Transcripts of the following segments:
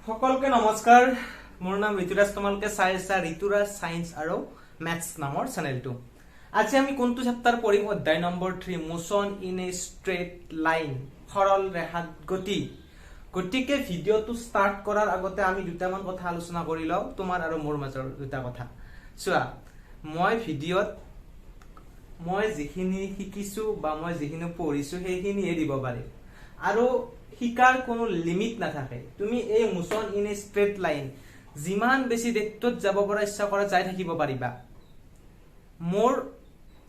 সকলকে নমস্কাৰ মোৰ নাম ঋতুৰাজ তোমালকে চাই আছা ঋতুৰাজ সায়েন্স আৰু ম্যাথছ নামৰ চেনেলটো আজি আমি কোনটো চেপ্টাৰ পঢ়িম অধ্যায় number 3 motion in a straight line সৰল ৰেখাত গতি গতিকে ভিডিওটো ষ্টাৰ্ট কৰাৰ আগতে আমি দুটামান কথা আলোচনা কৰি লওঁ তোমাৰ আৰু মোৰ মাজৰ দুটা কথা চোৱা মই ভিডিওত মই যিখিনি শিকিছো বা মই যিখিনি পঢ়িছো সেইখিনিহে দিব পাৰিম আৰু শিকাৰ কোনো লিমিট নাথাকে তুমি এই motion in a straight line যিমান বেছি ডেপ্থত যাব পৰা ইচ্ছা কৰা যাই থাকিব পাৰিবা মোৰ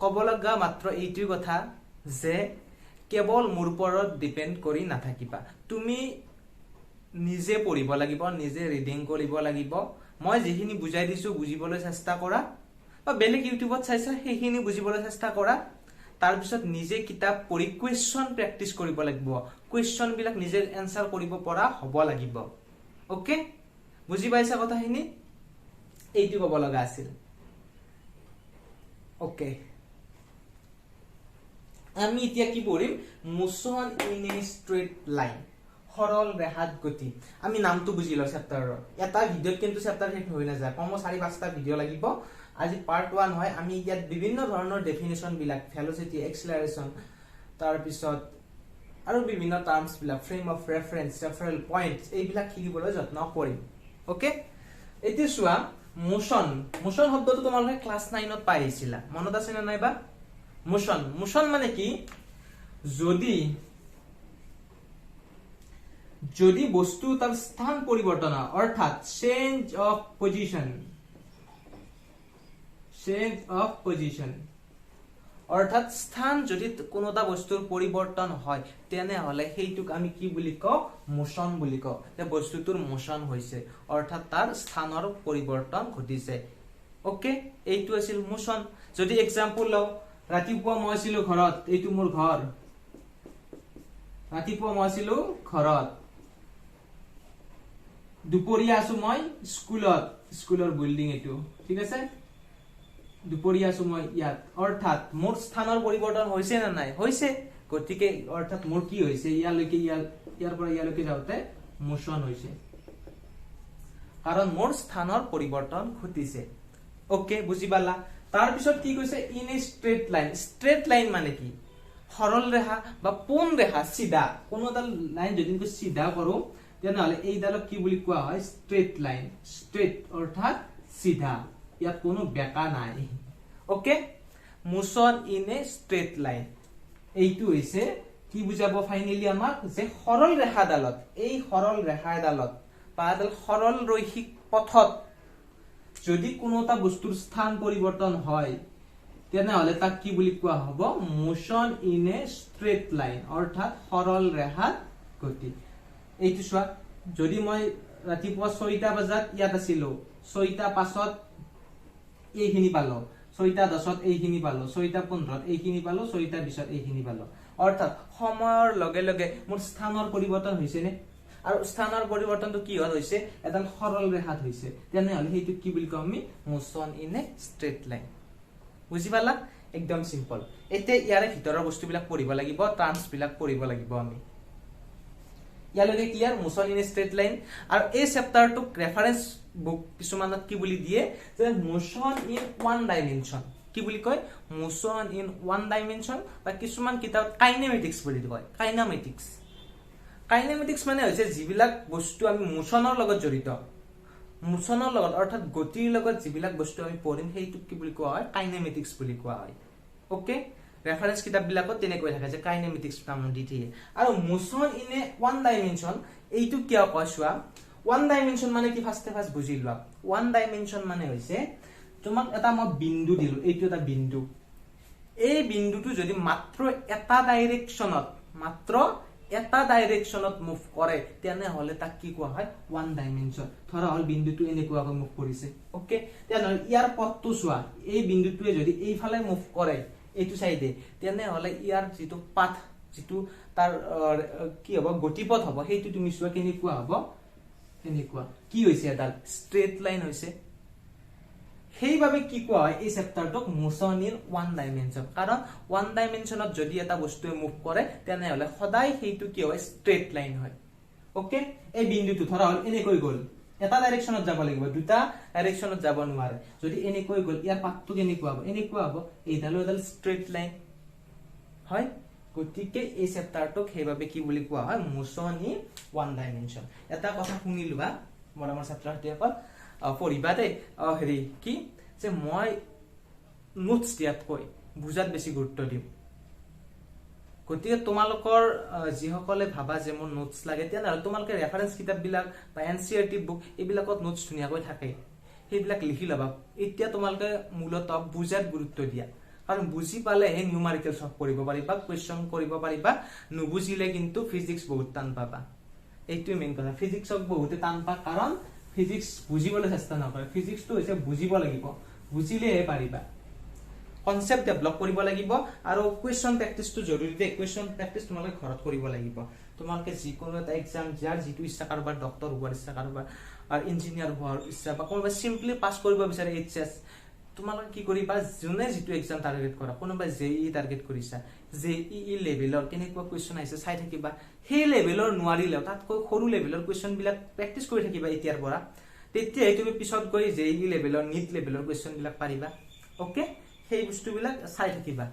ক'ব লগা মাত্ৰ এইটো কথা যে কেৱল মোৰ ওপৰত ডিপেন্ড কৰি নাথাকিবা তুমি নিজে পঢ়িব লাগিব নিজে ৰিডিং কৰিব লাগিব মই যিখিনি বুজাই দিছো বুজিবলৈ চেষ্টা কৰা বা বেলেগ ইউটিউবত চাইছা সেইখিনি বুজিবলৈ চেষ্টা কৰা তাৰ পিছত নিজে কিতাপ পঢ়ি কোৱেশ্চন প্ৰেক্টিস কৰিব লাগিব কোৱেশ্চন বিলাক নিজে এনসাৰ কৰিব পৰা হ'ব লাগিব ওকে বুজি পাইছা কথাখিনি এইটো ক'ব লগা আছিল ওকে আমি এতিয়া কি পঢ়িম motion in a straight line সৰল ৰেখাত গতি আমি নামটো বুজি লওঁ চেপ্টাৰৰ এটা ভিডিওত কিন্তু চেপ্টাৰ শেষ হৈ নাযায় কম 4-5টা ভিডিও লাগিব আজি পাৰ্ট 1 হয় আমি ইয়াত বিভিন্ন ধৰণৰ ডেফিনিশন বিলাক ভেলোসিটি এক্সেলাৰেশন তাৰ পিছত আৰু বিভিন্ন টাৰ্মছ বিলাক frame of reference referral points এইবিলাক শিকিবলৈ যত্ন কৰিম ওকে এতিয়া চোৱা মোশন মোশন শব্দটো তোমালোকে ক্লাস 9ত পাইছিলা মনত আছে নে নাইবা মোশন মোশন মানে কি যদি বস্তু তাৰ স্থান পৰিৱৰ্তন হয় অৰ্থাৎ চেঞ্জ অফ পজিশন অৰ্থাৎ স্থান যদি কোনোটা বস্তুৰ পৰিৱৰ্তন হয় তেনে হলে সেইটোক আমি কি বুলি কওঁ মোশন বুলি কওঁ যে বস্তুটোৰ মোশন হৈছে অৰ্থাৎ তাৰ স্থানৰ পৰিৱৰ্তন ঘটিছে ওকে এইটো আছিল মোশন যদি এক্সাম্পল লও ৰাতিপুৱা মই আছিলো ঘৰত এইটো মোৰ ঘৰ ৰাতিপুৱা মই আছিলো ঘৰত দুপৰীয়া আছো মই স্কুলৰ বিল্ডিং এটো ঠিক আছে দুপৰীয়া আছো মই ইয়াত অৰ্থাৎ মোৰ স্থানৰ পৰিৱৰ্তন হৈছে না নাই হৈছে গতিকে অৰ্থাৎ মোৰ কি হৈছে ইয়ালৈকে ইয়াৰ পৰা ইয়ালৈকে যাওঁতে মোশন হৈছে কাৰণ মোৰ স্থানৰ পৰিৱৰ্তন ঘটিছে ওকে বুজি পালা তাৰ পিছত কি কৈছে ইন এ ষ্ট্ৰেট লাইন মানে কি সৰল ৰেখা বা পোন ৰেখা সিধা কোনো এটা লাইন যদি সিধা কৰো তেনেহলে এইডালক কি বুলি কোৱা হয় ষ্ট্ৰেট লাইন ষ্ট্ৰেট অৰ্থাৎ সিধা ইয়াত কোনো বেকা নাই okay motion in a straight line এইটো হৈছে কি বুজাব ফাইনালি আমাক যে সৰল ৰেখাডালত এই সৰল ৰেখাডালত বা এডাল সৰল ৰৈখিক পথত যদি কোনো এটা বস্তুৰ স্থান পৰিৱৰ্তন হয় তেনেহলে তাক কি বুলি কোৱা হ'ব motion in a straight line অৰ্থাৎ সৰল ৰেখাত গতি এইটো চোৱা যদি মই ৰাতিপুৱা 6টা বজাত ইয়াত আছিলো 6টা 5ত এইখিনি পালো 6টা 10ত এইখিনি পালো 6টা 15ত এইখিনি পালো 6টা 20ত এইখিনি পালো অৰ্থাৎ সময়ৰ লগে লগে মোৰ স্থানৰ পৰিৱৰ্তন হৈছে নে আৰু স্থানৰ পৰিৱৰ্তনটো কি হৈছে এডাল সৰল ৰেখাত হৈছে তেনেহলে সেইটো কি বুলি কম আমি motion in a straight line বুজি পালা একদম সিম্পল এতিয়া ইয়াৰে ভিতৰৰ বস্তুবিলাক পঢ়িব লাগিব টাৰ্মছ বিলাক পঢ়িব লাগিব আমি ইয়ালৈকে clear motion in a straight line আৰু এই চেপ্টাৰটোক ৰেফাৰেন্স বুক কিছুমানত কি বুলি দিয়ে যে মোশন ইন ওৱান ডাইমেনশন কি বুলি কয় মোশন ইন ওৱান ডাইমেনশন বা কিছুমান কিতাপ কাইনেমেটিক্স বুলি কয় কাইনেমেটিক্স মানে হৈছে যিবিলাক বস্তু আমি মোশনৰ লগত জড়িত মোশনৰ লগত অৰ্থাৎ গতিৰ লগত যিবিলাক বস্তু আমি পঢ়িম সেইটোক কি বুলি কোৱা হয় কাইনেমেটিক্স বুলি কোৱা হয় ওকে ৰেফাৰেন্স কিতাপ বিলাকত তেনেকৈ থাকে যে কাইনেমেটিক্স নাম দি দিয়ে আৰু motion in A one dimension এইটো কিয় কয় চোৱা ওৱান ডাইমেনশন মানে কি ফাৰ্ষ্ট বুজি লোৱা ওৱান ডাইমেনশন মানে হৈছে তোমাক এটা মই বিন্দু দিলো এইটো এটা বিন্দু এই বিন্দুটো যদি মাত্ৰ এটা ডাইৰেকশনত মুভ কৰে তেনেহলে তাক কি কোৱা হয় ওৱান ডাইমেনশন ধৰা হল বিন্দুটো এনেকুৱাকৈ মুভ কৰিছে ওকে তেনেহলে ইয়াৰ পথটো চোৱা এই বিন্দুটোৱে যদি এইফালে মুভ কৰে এইটো সাইডে তেনেহলে ইয়াৰ যেটো পাথ যেটো তাৰ কি হ'ব গতিপথ হ'ব সেইটো তুমি চোৱা কেনেকুৱা হ'ব এনেকুৱা কি হৈছে এডাল ষ্ট্ৰেট লাইন হৈছে সেইভাবে কি কোৱা হয় এই চেপ্টাৰটোক মোশন ইন ওৱান ডাইমেনশন কাৰণ ওৱান ডাইমেনশনত যদি এটা বস্তুৱে মুভ কৰে তেনেহলে সদায় সেইটো কি হয় ষ্ট্ৰেট লাইন হয় ওকে এই বিন্দুটো ধৰা হল এনেকৈ গল এটা ডাইৰেকশনত যাব লাগিব দুটা ডাইৰেকশনত যাব নোৱাৰে যদি এনেকৈ গল ইয়াৰ পাথটো কেনেকুৱা হ'ব এনেকুৱা হ'ব এইডাল এডাল স্ট্ৰেট লাইন হয় গতিকে এই চেপ্টাৰটোক হেইভাবে কি বুলি কোৱা হয় মোশন ইন ওৱান ডাইমেনশন এটা কথা শুনি লবা মৰমৰ ছাত্ৰছাত্ৰীসকল পঢ়িবা দে হেৰি কি যে মই নোটছ দিয়াতকৈ বুজাত বেছি গুৰুত্ব দিম গতিকে তোমালোকৰ যিসকলে ভাবা যে মোৰ নোটছ লাগে তেনেহলে তোমালোকে ৰেফাৰেন্স কিতাপবিলাক বা এনচিইআৰটি বুক এইবিলাকত নোটছ ধুনীয়াকৈ থাকে সেইবিলাক লিখি লবা এতিয়া তোমালোকে মূলতঃ বুজাত গুৰুত্ব দিয়া কাৰণ বুজি পালে হে নিউমাৰিকেল সলভ কৰিব পাৰিবা কোৱেশ্চন কৰিব পাৰিবা নুবুজিলে কিন্তু ফিজিক্স বহুত টান পাবা এইটোৱে মেইন কথা ফিজিক্সক বহুতে টান পা কাৰণ ফিজিক্স বুজিবলৈ চেষ্টা নকৰে ফিজিক্সটো হৈছে বুজিব লাগিব বুজিলেহে পাৰিবা কনসেপ্ট ডেভেলপ কৰিব লাগিব আৰু কোৱেশ্চন প্ৰেক্টিছটো জৰুৰী দে কোৱেশ্চন প্ৰেক্টিছ তোমালোকে ঘৰত কৰিব লাগিব তোমালোকে যিকোনো এটা এক্সাম যাৰ যিটো ইচ্ছা কাৰোবাৰ ডক্টৰ হোৱাৰ ইচ্ছা কাৰোবাৰ ইঞ্জিনিয়াৰ হোৱাৰ ইচ্ছা বা কোনোবা সিম্পলি পাস কৰিব বিচাৰে এইচএস তোমালোকে কি কৰিবা জুনে যিটো এক্সাম টাৰ্গেট কৰা কোনোবা জেই টাৰ্গেট কৰিছা জেই লেভেলৰ কেনেকুৱা কোৱেশ্চন আহিছে চাই থাকিবা সেই লেভেলৰ নোৱাৰিলেও তাতকৈ সৰু লেভেলৰ কোৱেশ্চন বিলাক প্ৰেক্টিছ কৰি থাকিবা এতিয়াৰ পৰা তেতিয়াই তুমি পিছত গৈ জেই লেভেলৰ নিট লেভেলৰ কোৱেশ্চন বিলাক পাৰিবা ওকে সেই বস্তুবিলাক চাই থাকিবা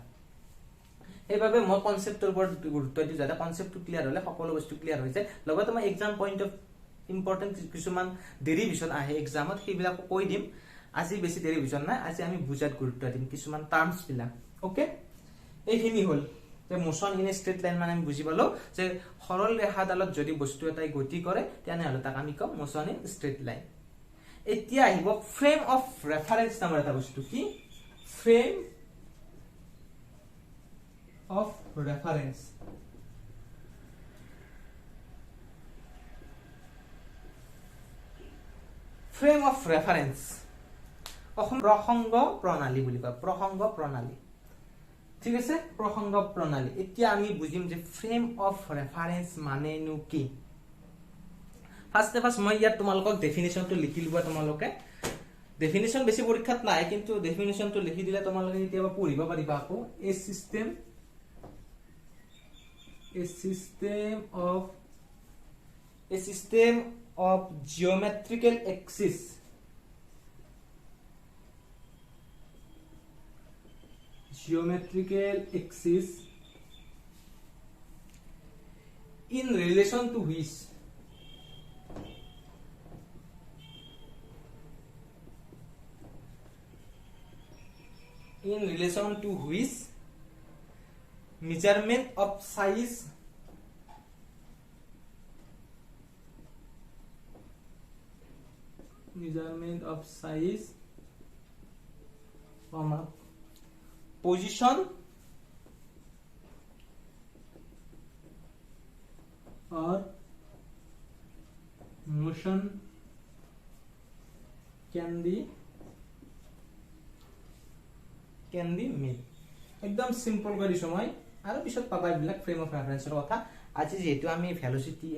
এইভাবে মই কনসেপ্টৰ ওপৰত গুৰুত্ব দিওঁ যাতে কনসেপ্টটো ক্লিয়াৰ হলে সকলো বস্তু ক্লিয়াৰ হৈ যায় লগতে মই এক্সাম পইণ্ট অফ ইম্পৰ্টেন্ট কিছুমান ডেৰিভেশ্যন আহে এক্সামত সেইবিলাক কৈ দিম আজি বেছি ডেৰিভেশ্যন নাই আজি আমি বুজাত গুৰুত্ব দিম কিছুমান টাৰ্মছ বিলাক ওকে এইখিনি হল যে মোশন ইন ষ্ট্ৰেট লাইন মানে আমি বুজি পালো যে সৰল ৰেখাডালত যদি বস্তু এটাই গতি কৰে তেনেহলে তাক আমি কম মোশন ইন ষ্ট্ৰেট লাইন এতিয়া আহিব ফ্ৰেম অফ ৰেফাৰেন্স নামৰ এটা বস্তু কি frame of reference frame of reference প্ৰসংগ প্ৰণালী বুলি কয় প্ৰসংগ প্ৰণালী ঠিক আছে প্ৰসংগ প্ৰণালী এতিয়া আমি বুজিম যে frame of reference মানে নো কি ফাৰ্ষ্ট মই ইয়াত তোমালোকক ডেফিনিশনটো লিখি লবা তোমালোকে definition বেছি পৰীক্ষাত নাই কিন্তু definition টো লিখি দিলে তোমালোকে কেতিয়াবা পঢ়িব পাৰিবা আকৌ a system of geometrical axis in relation to which measurement of size position or motion can be made একদম সিম্পল কৰি সময় আৰু পিছত পাবা এইবিলাক ফ্ৰেম অফ ৰেফাৰেন্সৰ কথা আজি যেহেতু আমি ভেলোচিটি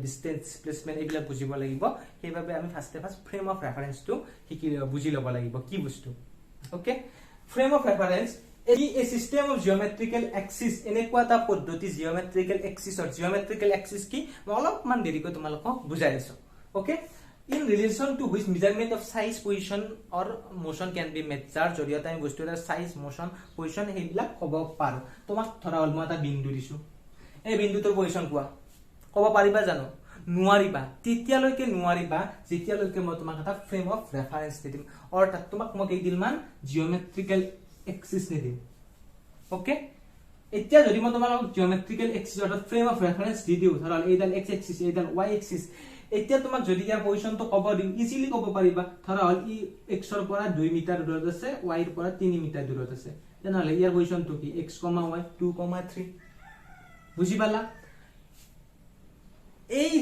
ডিসটেন্স ডিসপ্লেসমেন্ট এইবিলাক বুজিব লাগিব সেইভাবে আমি ফাৰ্স্টে ফ্ৰেম অফ ৰেফাৰেন্সটো শিকি বুজি ল'ব লাগিব কি বস্তু okay frame of reference a system of geometrical axis এনেকুৱা এটা পদ্ধতি geometrical axis কি মই অলপমান দেৰিকৈ তোমালোকক বুজাই আছো okay in relation to which measurement of size position or motion can be made যাৰ জৰিয়তে আমি বস্তু এটা সাইজ মোশন পজিশন হেইবিলাক ক'ব পাৰো তোমাক ধৰা হল মই এটা বিন্দু দিছো এই বিন্দুটোৰ পজিশন কোৱা ক'ব পাৰিবা জানো নোৱাৰিবা তেতিয়ালৈকে নোৱাৰিবা যেতিয়ালৈকে মই তোমাক এটা ফ্ৰেম অফ ৰেফাৰেন্স দিম অৰ্থাৎ তোমাক মই কি দিলমান জিওমেট্ৰিকেল এক্সিস দিম ওকে এতিয়া যদি মই তোমাক জিওমেট্ৰিকেল এক্সিস অৰ্থাৎ ফ্ৰেম অফ ৰেফাৰেন্স দি দিও ধৰা এইডাল x এক্সিস এইডাল y এক্সিস এতিয়া তোমাক যদি ইয়াৰ পজিশনটো ক'ব দিম ইজিলি ক'ব পাৰিবা ধৰা হল ই x ৰ পৰা 2 মিটাৰ দূৰত আছে y ৰ পৰা 3 মিটাৰ দূৰত আছে তেনেহলে ইয়াৰ পজিশনটো কি x, y 2,3 বুজি পালা এই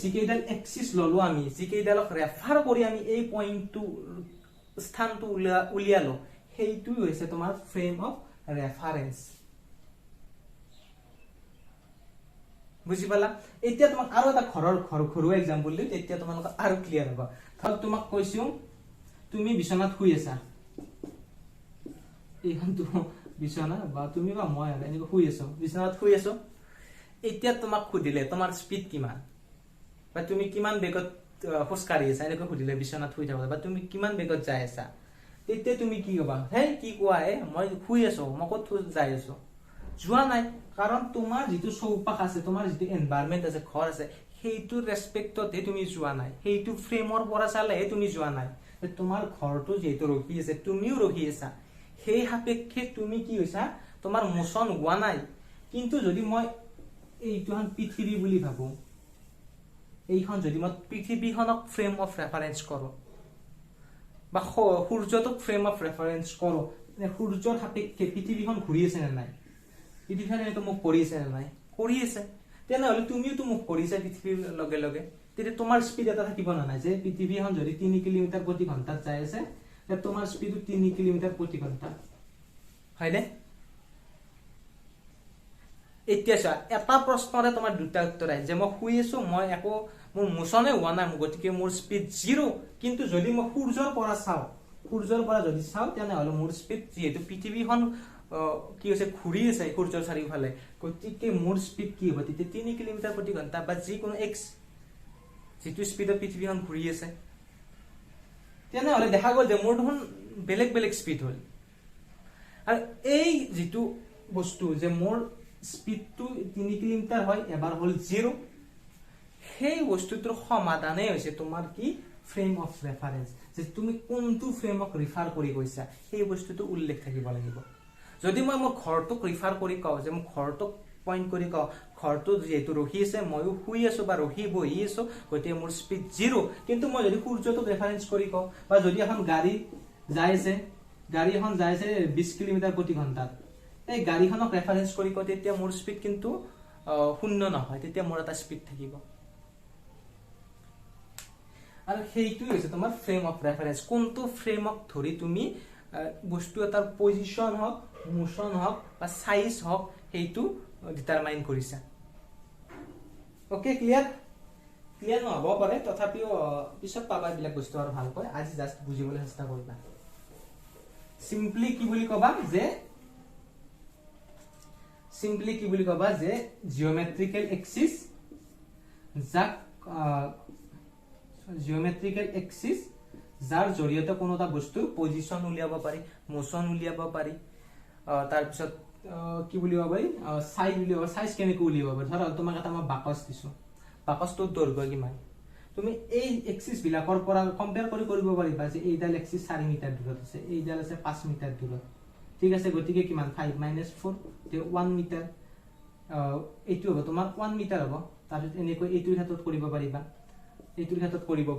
জিকেইডাল এক্সিস ললো আমি জিকেইডালক ৰেফাৰ কৰি আমি এই পইণ্টটো স্থানটো উলিয়ালো হেইটো হৈছে তোমাৰ ফ্ৰেম অফ ৰেফাৰেন্স বুজি পালা এতিয়া তোমাক আৰু এটা ঘৰুৱা এক্সাম্পল দিম তেতিয়া তোমালোক আৰু ক্লিয়াৰ হ'ব ধৰ তোমাক কৈছো তুমি বিছনাত শুই আছা এইখানটো বিছনা বা তুমি বা মই এনেকৈ শুই আছো বিছনাত শুই আছো এতিয়া তোমাক খুদিলে তোমাৰ স্পিড কিমান বা তুমি কিমান বেগত খোজ কাঢ়ি আছা এনেকৈ সুধিলে বিচনাত শুই থাকোতে বা তুমি কিমান বেগত যাই আছা তেতিয়া তুমি কি কবা হে কি কোৱা মই শুই আছো মই ক'ত যাই আছো যোৱা নাই কাৰণ তোমাৰ যিটো চৌপাশ আছে তোমাৰ যিটো এনভায়ৰনমেন্ট আছে ঘৰ আছে সেইটো ৰেসপেক্টতে তুমি যোৱা নাই সেইটো ফ্ৰেমৰ পৰা চালেহে তুমি যোৱা নাই তোমাৰ ঘৰটো যেহেতু ৰখি আছে তুমিও ৰখি আছা সেই সাপেক্ষে তুমি কি হৈছা তোমাৰ মোচন হোৱা নাই কিন্তু যদি মই এইটোখন পৃথিৱী বুলি ভাবো এইখন যদি মই পৃথিৱীখনক ফ্ৰেম অফ ৰেফাৰেন্স কৰো বা সূৰ্যটোক ফ্ৰেম অফ ৰেফাৰেন্স কৰো সূৰ্যৰ সাপেক্ষে পৃথিৱীখন ঘূৰি আছে নে নাই পৃথিৱীখন এনেকৈ মোক কৰি আছে নে নাই কৰি আছে তেনেহ'লে তুমিওতো মোক কৰিছা পৃথিৱীৰ লগে লগে তেতিয়া তোমাৰ স্পীড এটা থাকিব না নাই যে পৃথিৱীখন যদি 3 কিলোমিটাৰ প্ৰতি ঘণ্টাত যাই আছে তেতিয়া তোমাৰ স্পীড 3 কিলোমিটাৰ প্ৰতি ঘণ্টা হয়নে এতিয়া চা এটা প্ৰশ্নৰে তোমাৰ দুটা উত্তৰ আহে যে মই শুই আছো মই একো মোৰ মোচনে হোৱা নাই গতিকে মোৰ স্পীড 0 কিন্তু যদি মই সূৰ্যৰ পৰা যদি চাও তেনেহ'লে মোৰ স্পীড যেহেতু পৃথিৱীখন কি হৈছে ঘূৰি আছে সূৰ্যৰ চাৰিওফালে গতিকে মোৰ স্পীড কি হ'ব তেতিয়া 3 কিলোমিটাৰ প্ৰতি ঘণ্টা বা যিকোনো এক্স যেটো স্পীডত পৃথিৱীখন ঘূৰি আছে তেনেহ'লে দেখা গ'ল যে মোৰ দেখোন বেলেগ বেলেগ স্পীড হ'ল আৰু এই যেটো বস্তু যে মোৰ স্পীডটো 3 কিলোমিটাৰ হয় এবাৰ হ'ল 0 সেই বস্তুটোৰ সমাধানে হৈছে তোমাৰ কি ফ্ৰেম অফ ৰেফাৰেন্স যে তুমি কোনটো ফ্ৰেমক ৰিফাৰ কৰি গৈছা সেই বস্তুটো উল্লেখ থাকিব লাগিব যদি মই মোৰ ঘৰটোক ৰিফাৰ কৰি কওঁ যে মই ঘৰটোক পইণ্ট কৰি কওঁ ঘৰটো যেহেতু ৰখি আছে ময়ো শুই আছো বা ৰখি বহি আছো গতিকে মোৰ স্পীড 0 কিন্তু মই যদি সূৰ্যটোক ৰেফাৰেন্স কৰি কওঁ বা যদি এখন গাড়ী এখন যাই আছে 20 কিলোমিটাৰ প্ৰতি ঘণ্টাত এই গাড়ীখনক ৰেফাৰেন্স কৰি কওঁ তেতিয়া মোৰ স্পীড কিন্তু 0 নহয় তেতিয়া মোৰ এটা স্পীড থাকিব আৰু সেইটো হৈছে তোমাৰ ফ্ৰেম অফ ৰেফাৰেন্স কোনটো ফ্ৰেমক ধৰি তুমি বস্তু এটাৰ পজিশন হওক মোশন হওক বা সাইজ হওক সেইটো ডিটাৰমাইন কৰিছা ওকে ক্লিয়াৰ নহব পাৰে তথাপিও পিছত পাবা এইবিলাক বস্তু আৰু ভালকৈ আজি জাস্ট বুজিবলৈ চেষ্টা কৰিবা সিম্পলি কি বুলি কবা যে জিওমেট্ৰিকেল এক্সিস যাৰ জৰিয়তে কোনো এটা বস্তুৰ পজিশন উলিয়াব পাৰি মোশন উলিয়াব পাৰি তাৰ পিছত কি বুলিব পাৰি সাইজ কেনেকৈ উলিয়াব পাৰি ধৰা তোমাক এটা মই বাকস দিছো বাকসটোৰ দৈৰ্ঘ্য কিমান তুমি এই এক্সিস বিলাকৰ পৰা কম্পেয়াৰ কৰিব পাৰিবা যে এইডাল এক্সিস 4 মিটাৰ দূৰত আছে এইডাল আছে 5 মিটাৰ দূৰত ঠিক আছে গতিকে কিমান 5 - 4 তে 1 মিটাৰ এইটো হ'ব তোমাৰ 1 মিটাৰ হ'ব তাৰপিছত এনেকৈ এইটোৰ ক্ষেত্ৰত কৰিব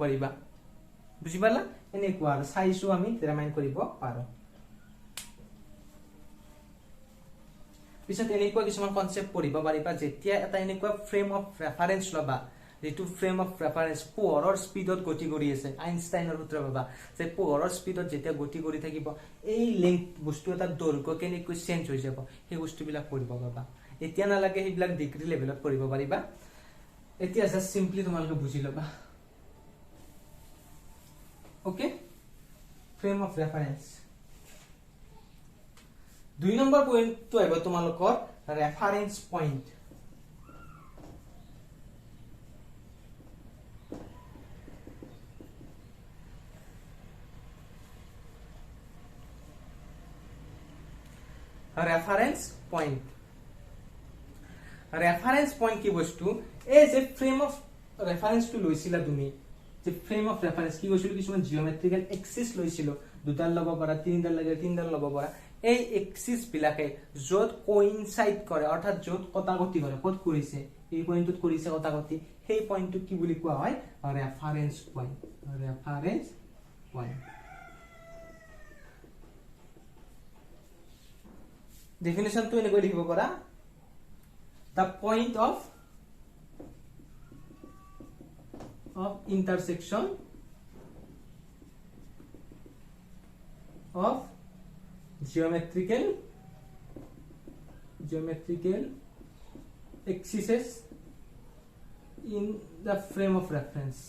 পাৰিবা বুজি পালা এনেকুৱা আৰু সাইজও আমি ডিটাৰমাইন কৰিব পাৰো পিছত এনেকুৱা কিছুমান কনসেপ্ট পঢ়িব পাৰিবা যেতিয়া এটা এনেকুৱা ফ্ৰেম অফ ৰেফাৰেন্স লবা যেটো ফ্ৰেম অফ ৰেফাৰেন্স পোহৰৰ স্পীডত গতি কৰি আছে আইনষ্টাইনৰ সূত্ৰ পাবা যে পোহৰৰ স্পীডত যেতিয়া গতি কৰি থাকিব এই লেংথ বস্তু এটা দৈৰ্ঘ্য কেনেকৈ চেঞ্জ হৈ যাব সেই বস্তুবিলাক পঢ়িব পাবা এতিয়া নালাগে সেইবিলাক ডিগ্ৰী লেভেলত পঢ়িব পাৰিবা এতিয়া জাস্ট সিম্পলি তোমালোকে বুজি লবা okay frame of reference 2 number পইণ্টটো আহিব তোমালোকৰ ৰেফাৰেন্স পইণ্ট ৰেফাৰেন্স পইণ্ট কি বস্তু এই যে ফ্ৰেম অফ ৰেফাৰেন্সটো লৈছিলা তুমি যে ফ্ৰেম অফ ৰেফাৰেন্স কি কৈছিলো কিছুমান জিওমেট্ৰিকেল এক্সিস লৈছিলো দুডাল ল'ব পাৰা তিনিডাল ল'ব পাৰা এই এক্সিস বিলাকে যত কোইনসাইড কৰে অৰ্থাৎ যত কটাকটি কৰে ক'ত কৰিছে এই পইণ্টত কৰিছে কটাকটি সেই পইণ্টটো কি বুলি কোৱা হয় ৰেফাৰেন্স পইণ্ট ডেফিনেশনটো এনেকৈ লিখিব পাৰা the point of intersection of geometrical axes in the frame of reference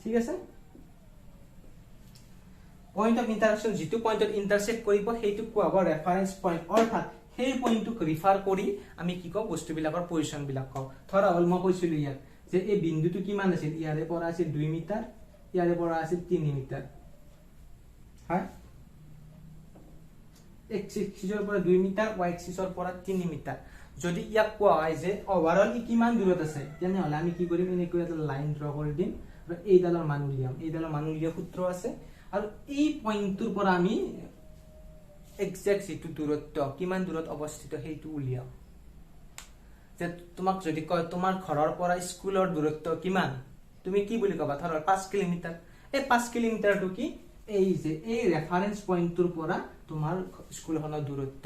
ঠিক আছে পয়েন্ট অফ ইন্টারসেকশন যেটো পয়েন্টত ইন্টারসেক্ট কৰিব সেইটো কোৱা হ'ব ৰেফাৰেন্স পয়েন্ট অৰ্থাৎ সেই পইণ্টটোক ৰিফাৰ কৰি আমি কি কওঁ বস্তুবিলাকৰ পজিশ্যনবিলাক কওঁ ধৰা হ'ল মই কৈছিলোঁ ইয়াত যে এই বিন্দুটো কিমান আছিল ইয়াৰে পৰা আছিল 2 মিটাৰ ইয়াৰে পৰা আছিল 3 মিটাৰ হয় x এক্সিছৰ পৰা 2 মিটাৰ y এক্সিছৰ পৰা 3 মিটাৰ যদি ইয়াক কোৱা হয় যে ওভাৰঅল ই কিমান দূৰত আছে তেনেহলে আমি কি কৰিম এনেকৈ এটা লাইন ড্ৰ কৰি দিম আৰু এইডালৰ মান উলিয়াম এইডালৰ মান উলিয়া সূত্ৰ আছে আৰু এই পইণ্টটোৰ পৰা আমি এক্সাক্ট যেটো দূৰত্ব কিমান দূৰত অৱস্থিত সেইটো উলিয়াও যে তোমাক যদি কয় তোমাৰ ঘৰৰ পৰা স্কুলৰ দূৰত্ব কিমান তুমি কি বুলি কবা ধৰা 5 কিলোমিটাৰ এই 5 কিলোমিটাৰটো কি এই যে এই ৰেফাৰেন্স পইণ্টটোৰ পৰা তোমাৰ স্কুলখনৰ দূৰত্ব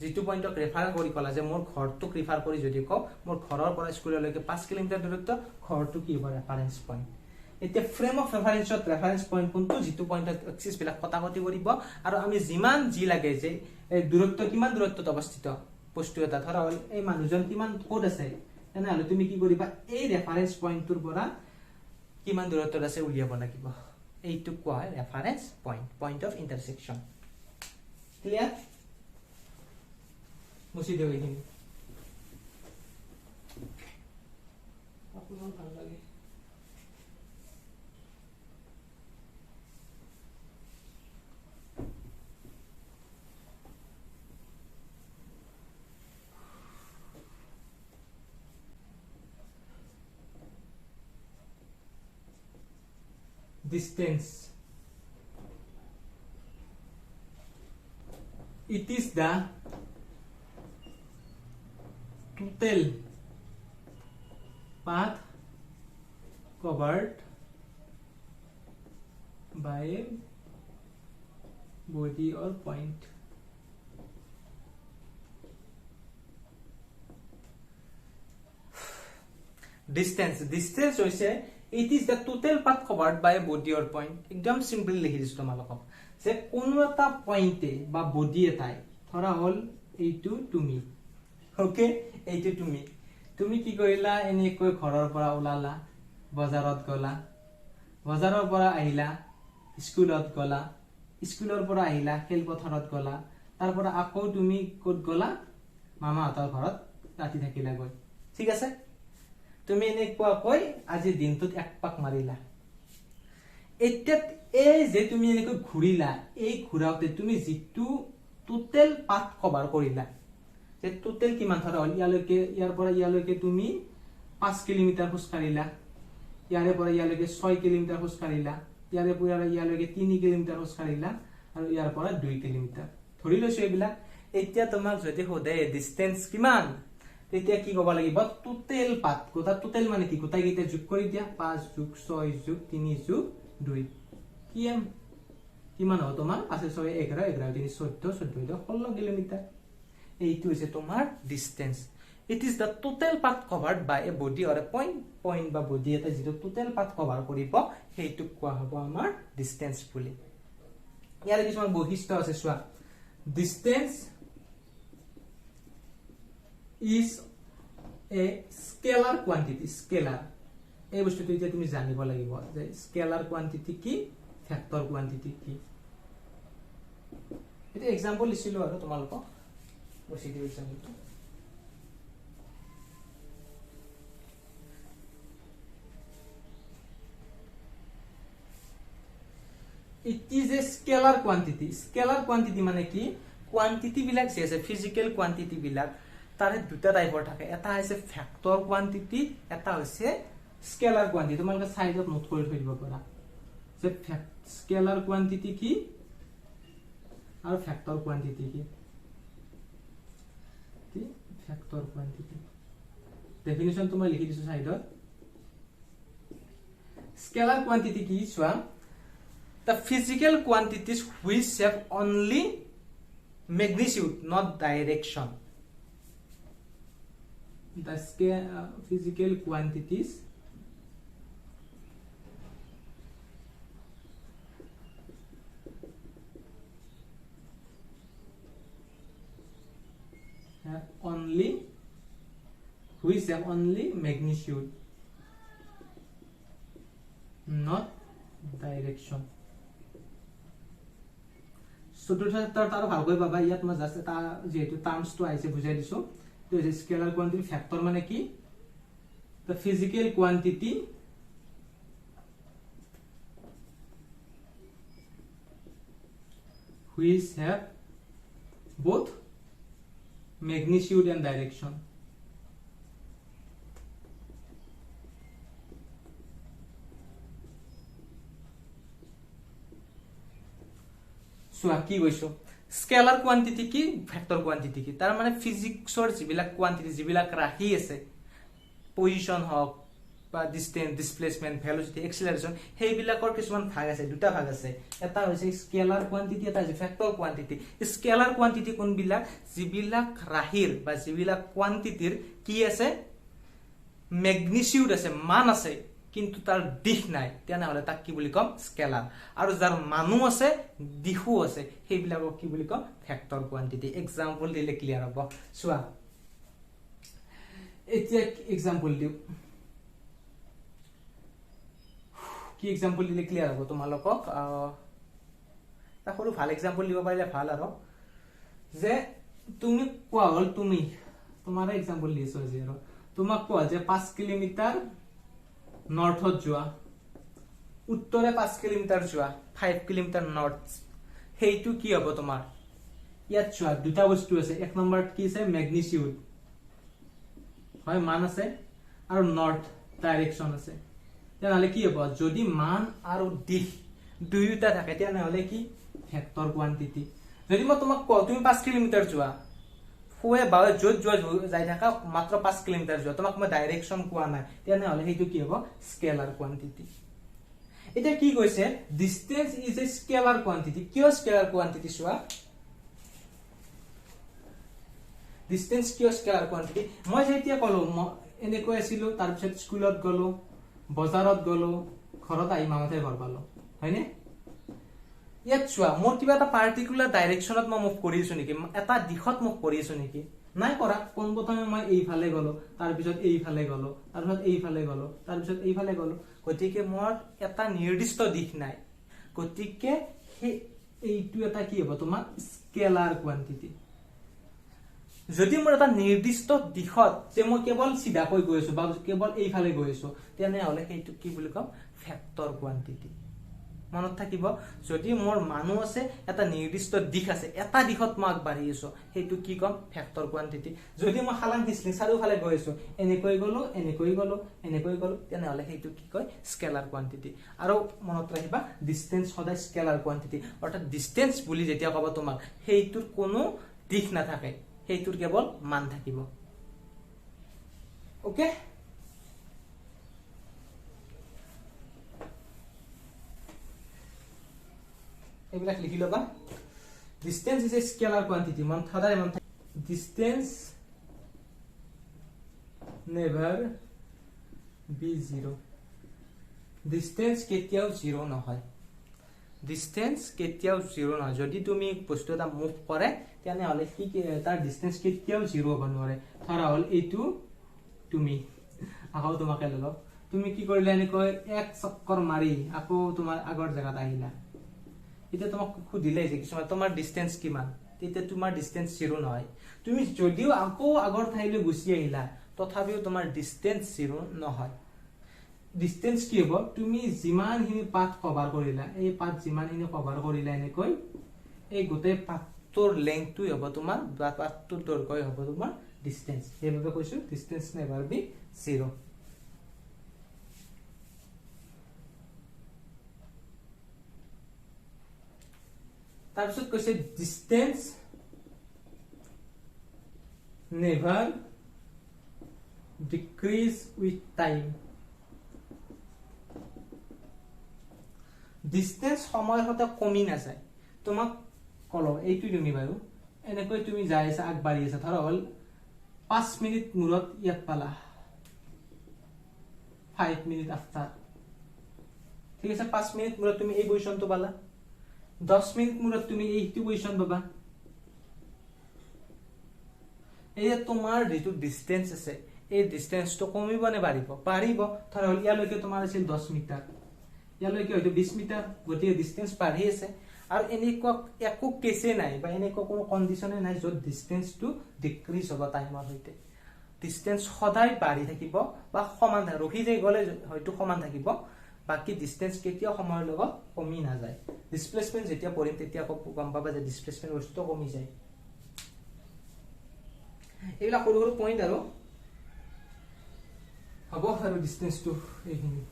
যেটো পইণ্টক ৰেফাৰ কৰি কলা যে মোৰ ঘৰটোক ৰিফাৰ কৰি যদি কও মোৰ ঘৰৰ পৰা স্কুললৈকে 5 কিলোমিটাৰ দূৰত্ব ঘৰটো কি হ'ব ৰেফাৰেন্স পইণ্ট এতিয়া ফ্ৰেম অফ ৰেফাৰেন্সত ৰেফাৰেন্স পইণ্ট কোনটো যেটো পইণ্টত এক্সিছ বিলাক কটাকটি কৰিব আৰু আমি যিমান জি লাগে যে এই দূৰত্ব কিমান দূৰত্বত অৱস্থিত বস্তু এটা ধৰা হ'ল এই মানুহজন কিমান কোড আছে তেনেহলে তুমি কি কৰিবা এই ৰেফাৰেন্স পইণ্টটোৰ পৰা কিমান দূৰত্বত আছে উলিয়াব লাগিব এইটো কোৱা হয় reference point point of intersection clear মুছি দিও এইখিনি আপোনাৰ ভাল লাগে distance it is the total path covered by a body or point distance hoise it is the total path covered by a body or point একদম simple লিখি দিছো তোমালোকক যে কোনো এটা পইণ্টে বা বডি এটাই ধৰা হল এইটো তুমি ওকে এইটো তুমি কি কৰিলা এনেকৈ ঘৰৰ পৰা ওলালা বজাৰত গলা বজাৰৰ পৰা আহিলা স্কুলত গলা স্কুলৰ পৰা আহিলা খেলপথাৰত গলা তাৰ পৰা আকৌ তুমি ক'ত গলা মামাহঁতৰ ঘৰত ৰাতি থাকিলা গৈ ঠিক আছে তুমি এনেকুৱা কৈ আজি দিনটোত এক পাক মাৰিলা এতিয়া এই যে তুমি এনেকৈ ঘুৰিলা এই ঘুৰাওতে তুমি যেটো টোটাল পাথ কভাৰ কৰিলা যে টোটাল কিমান ধৰা হ'ল ইয়ালৈকে ইয়াৰ পৰা ইয়ালৈকে তুমি 5 কিলোমিটাৰ খোজ কাঢ়িলা ইয়াৰে পৰা ইয়ালৈকে 6 কিলোমিটাৰ খোজ কাঢ়িলা ইয়াৰে পৰা ইয়ালৈকে 3 কিলোমিটাৰ খোজ কাঢ়িলা আৰু ইয়াৰ পৰা 2 কিলোমিটাৰ ধৰি লৈছো এইবিলাক এতিয়া তোমাক যদি সোধে ডিসটেন্স কিমান তেতিয়া কি কব লাগিব টোটাল পাথ গোটা টোটাল মানে কি গোটাই গিটা যোগ কৰি দিয়া 5 যোগ 6 যোগ 3 যোগ 2 কিমান হ'ব তোমাৰ 5 6 11 11 3 14 14 16 কিলোমিটাৰ এইটো হৈছে তোমাৰ distance it is the total path covered by a body or a point বা বডি এটা যেটো টোটাল পাথ কভাৰ কৰিব সেইটো কোৱা হ'ব আমাৰ ডিসটেন্স বুলি ইয়াৰ কিছুমান বৈশিষ্ট্য আছে চোৱা distance is a scalar quantity scalar এই বস্তুটো এতিয়া তুমি জানিব লাগিব যে স্কেলাৰ কোয়ান্টিটি কি ফ্যাক্টৰ কোয়ান্টিটি কি এটা এক্সাম্পল লিখিলো আৰু তোমালোকক বসি দিও এক্সাম্পলটো it is a scalar quantity মানে কি কোয়ান্টিটি বিলাক যে আছে ফিজিক্যাল কোয়ান্টিটি বিলাক তাৰে দুটা টাইপৰ থাকে এটা হৈছে ফ্যাক্টৰ কোয়ান্টিটি এটা হৈছে স্কেলাৰ কোয়ান্টিটি তোমালোকে সাইডত নোট কৰি থৈ দিব পাৰা যে স্কেলাৰ কোয়ান্টিটি কি আৰু ফ্যাক্টৰ কোয়ান্টিটি কি ফ্যাক্টৰ কোয়ান্টিটি ডেফিনিশন তোমাৰ লিখি দিছো সাইডত স্কেলাৰ কোয়ান্টিটি কি চোৱা the physical quantities which have only magnitude not direction the physical quantities have only which have only magnitude not direction চতুৰ্থ চেপ্টাৰ তাৰ ভালকৈ পাবা ইয়াত মই জাস্ট এটা যেহেতু টাৰ্মছটো আহিছে বুজাই দিছো তো স্কেলাৰ কোৱান্টিটি ফ্যাক্টৰ মানে কি the physical quantity which have both magnitude and direction কি কৈছো স্কেলাৰ কোৱান্টিটি কি ভেক্টৰ কোৱান্টিটি কি তাৰ মানে ফিজিক্সৰ যিবিলাক কোৱান্টিটি যিবিলাক ৰাশি আছে পজিশন হক বা ডিসটেন্স ডিসপ্লেসমেন্ট ভেলোসিটি এক্সিলাৰেশন সেইবিলাকৰ কিছুমান ভাগ আছে দুটা ভাগ আছে এটা হৈছে স্কেলাৰ কোৱান্টিটি এটা হৈছে ভেক্টৰ কোৱান্টিটি স্কেলাৰ কোৱান্টিটি কোনবিলাক যিবিলাক ৰাশিৰ বা যিবিলাক কোৱান্টিটিৰ কি আছে ম্যাগনিটিউড আছে মান আছে কিন্তু তাৰ দিশ নাই তেনেহলে তাক কি বুলি কম স্কেলাৰ আৰু যাৰ মানো আছে দিশও আছে সেইবিলাকক কি বুলি কম ভেক্টৰ কোৱান্টিটি এক্সাম্পল দিলে ক্লিয়াৰ হ'ব চোৱা এতিয়া এক্সাম্পল দিও কি এক্সাম্পল দিলে ক্লিয়াৰ হ'ব তোমালোকক তা সৰু ভাল এক্সাম্পল দিব পাৰিলে ভাল আৰু যে তুমি কোৱা হল তুমি তোমাৰ এক্সাম্পল দিছো আজি আৰু তোমাক কোৱা যে 5 কিলোমিটাৰ নৰ্থত যোৱা উত্তৰে 5 কিলোমিটাৰ যোৱা 5 কিলোমিটাৰ নৰ্থ হেইটো কি হ'ব তোমাৰ ইয়াত চোৱা দুটা বস্তু আছে এক নম্বৰত কি আছে ম্যাগনিটিউড হয় মান আছে আৰু নৰ্থ ডাইৰেকশন আছে তেনেহলে কি হ'ব যদি মান আৰু দিশ দুয়োটা থাকে তেনেহলে কি ভেক্টৰ কোৱান্টিটি যদি মই তোমাক কওঁ তুমি 5 কিলোমিটাৰ যোৱা ফুৱে বাৱে যত যোৱা যাই থাকা মাত্ৰ 5 কিলোমিটাৰ যোৱা তোমাক মই ডাইৰেকশন কোৱা নাই তেনেহলে হেইটো কি হ'ব স্কেলাৰ কোৱান্টিটি এটা কি কৈছে distance is a scalar quantity কিয় স্কেলাৰ কোৱান্টিটি চোৱা ডিসটেন্স কিয় স্কেলাৰ কোৱান্টিটি মই যেতিয়া কলো এনে কৈ আছিল তাৰ পিছত স্কুলত গলো বজাৰত গলো ঘৰত আহি মামতে ঘৰ পালো হয়নে ইয়াত চোৱা মোৰ কিবা এটা পাৰ্টিকুলাৰ ডাইৰেকশনত মই মুভ কৰিছো নেকি এটা দিশত মুভ কৰিছো নেকি নাই কৰা কোন প্ৰথমে মই এইফালে গলো তাৰ পিছত এইফালে গলো তাৰ পিছত এইফালে গলো তাৰ পিছত এইফালে গলো গতিকে মোৰ এটা নিৰ্দিষ্ট দিশ নাই গতিকে এইটো এটা কি হ'ব তোমাৰ স্কেলাৰ কোৱান্টিটি যদি মোৰ এটা নিৰ্দিষ্ট দিশত যে মই কেৱল সিধাকৈ গৈ আছো বা কেৱল এইফালে গৈ আছো তেনেহলে সেইটো কি বুলি কম ভেক্টৰ কোৱান্টিটি মনত থাকিব যদি মোৰ মানুহ আছে এটা নিৰ্দিষ্ট দিশ আছে এটা দিশত মই আগবাঢ়ি আছো সেইটো কি কম ভেক্টৰ কোৱান্টিটি যদি মই হালাং হিসলি চাৰিওফালে গৈ আছো এনেকৈ গলো এনেকৈ গলো এনেকৈ গলো তেনেহলে সেইটো কি কয় স্কেলাৰ কোৱান্টিটি আৰু মনত ৰাখিবা ডিসটেন্স সদায় স্কেলাৰ কোৱান্টিটি অৰ্থাৎ ডিসটেন্স বুলি যেতিয়া কব তোমাক সেইটোৰ কোনো দিশ নাথাকে সেইটোৰ কেৱল মান থাকিব ওকে এইবিলাক লিখি লবা distance is a scalar quantity মান সদায় মান distance never be zero distance কেতিয়াও জিৰো নহয় ডিসটেন্স কেতিয়াও জিৰো নহয় যদি তুমি বস্তু এটা মুভ কৰে তেনেহলে কি তাৰ ডিসটেন্স কেতিয়াও জিৰো হ'ব নোৱাৰে ধৰা হল এইটো তুমি আকৌ তোমাকে ললো তুমি কি কৰিলা এনেকৈ এক চক্কৰ মাৰি আকৌ তোমাৰ আগৰ জায়গাত আহিলা এটা তোমাক খুদিলে যে কিছুমান তোমাৰ ডিসটেন্স কিমান তেতিয়া তোমাৰ ডিসটেন্স জিৰো নহয় তুমি যদিও আকৌ আগৰ ঠাইলৈ গুচি আহিলা তথাপিও তোমাৰ ডিসটেন্স জিৰো নহয় ডিসটেন্স কি হ'ব তুমি যিমানখিনি পাথ কভাৰ কৰিলা এই পাথ যিমানখিনি কভাৰ কৰিলা এনেকৈ এই গোটেই পাথটোৰ লেংথটো হ'ব তোমাৰ বা পাথটোৰ দৈৰ্ঘ্য হ'ব তোমাৰ ডিসটেন্স সেইভাবে কৈছো ডিসটেন্স নেভাৰ বি জিৰো তাৰপিছত কৈছে distance never decrease with time distance সময়ৰ সৈতে কমি নাযায় তোমাক কলো এইটো তুমি বাৰু এনেকৈ তুমি যাই আছা আগবাঢ়ি আছা ধৰা হল 5 মিনিট মূৰত ইয়াত পালা 5 মিনিট আফটাৰ ঠিক আছে 5 মিনিট মূৰত তুমি এই পজিশনটো পালা 10 মিনিট মূৰত তুমি এইটো পজিশন পাবা এই তোমাৰ যেটো ডিসটেন্স আছে এই ডিসটেন্সটো কমিব নে বাঢ়িব বাঢ়িব ধৰা হল ইয়ালৈকে তোমাৰ আছিল 10 মিটাৰ ইয়ালৈকে হয়তো 20 মিটাৰ গতিকে ডিসটেন্স বাঢ়ি আছে আৰু এনেকুৱা একো কেছে নাই বা এনেকুৱা কোনো কণ্ডিশ্যনে নাই য'ত ডিষ্টেন্সটো ডিক্ৰিজ হ'ব টাইমৰ সৈতে ডিষ্টেন্স সদায় বাঢ়ি থাকিব বা সমান থাকিব ৰখি যাই গ'লে হয়তো সমান থাকিব বাকি ডিষ্টেন্স কেতিয়াও সময়ৰ লগত কমি নাযায় ডিসপ্লেসমেন্ট যেতিয়া পঢ়িম তেতিয়া গম পাবা যে ডিসপ্লেসমেন্ট বস্তুটো কমি যায় এইলা সৰু সৰু পইণ্ট আৰু হ'ব আৰু ডিসটেন্সটো এইখিনি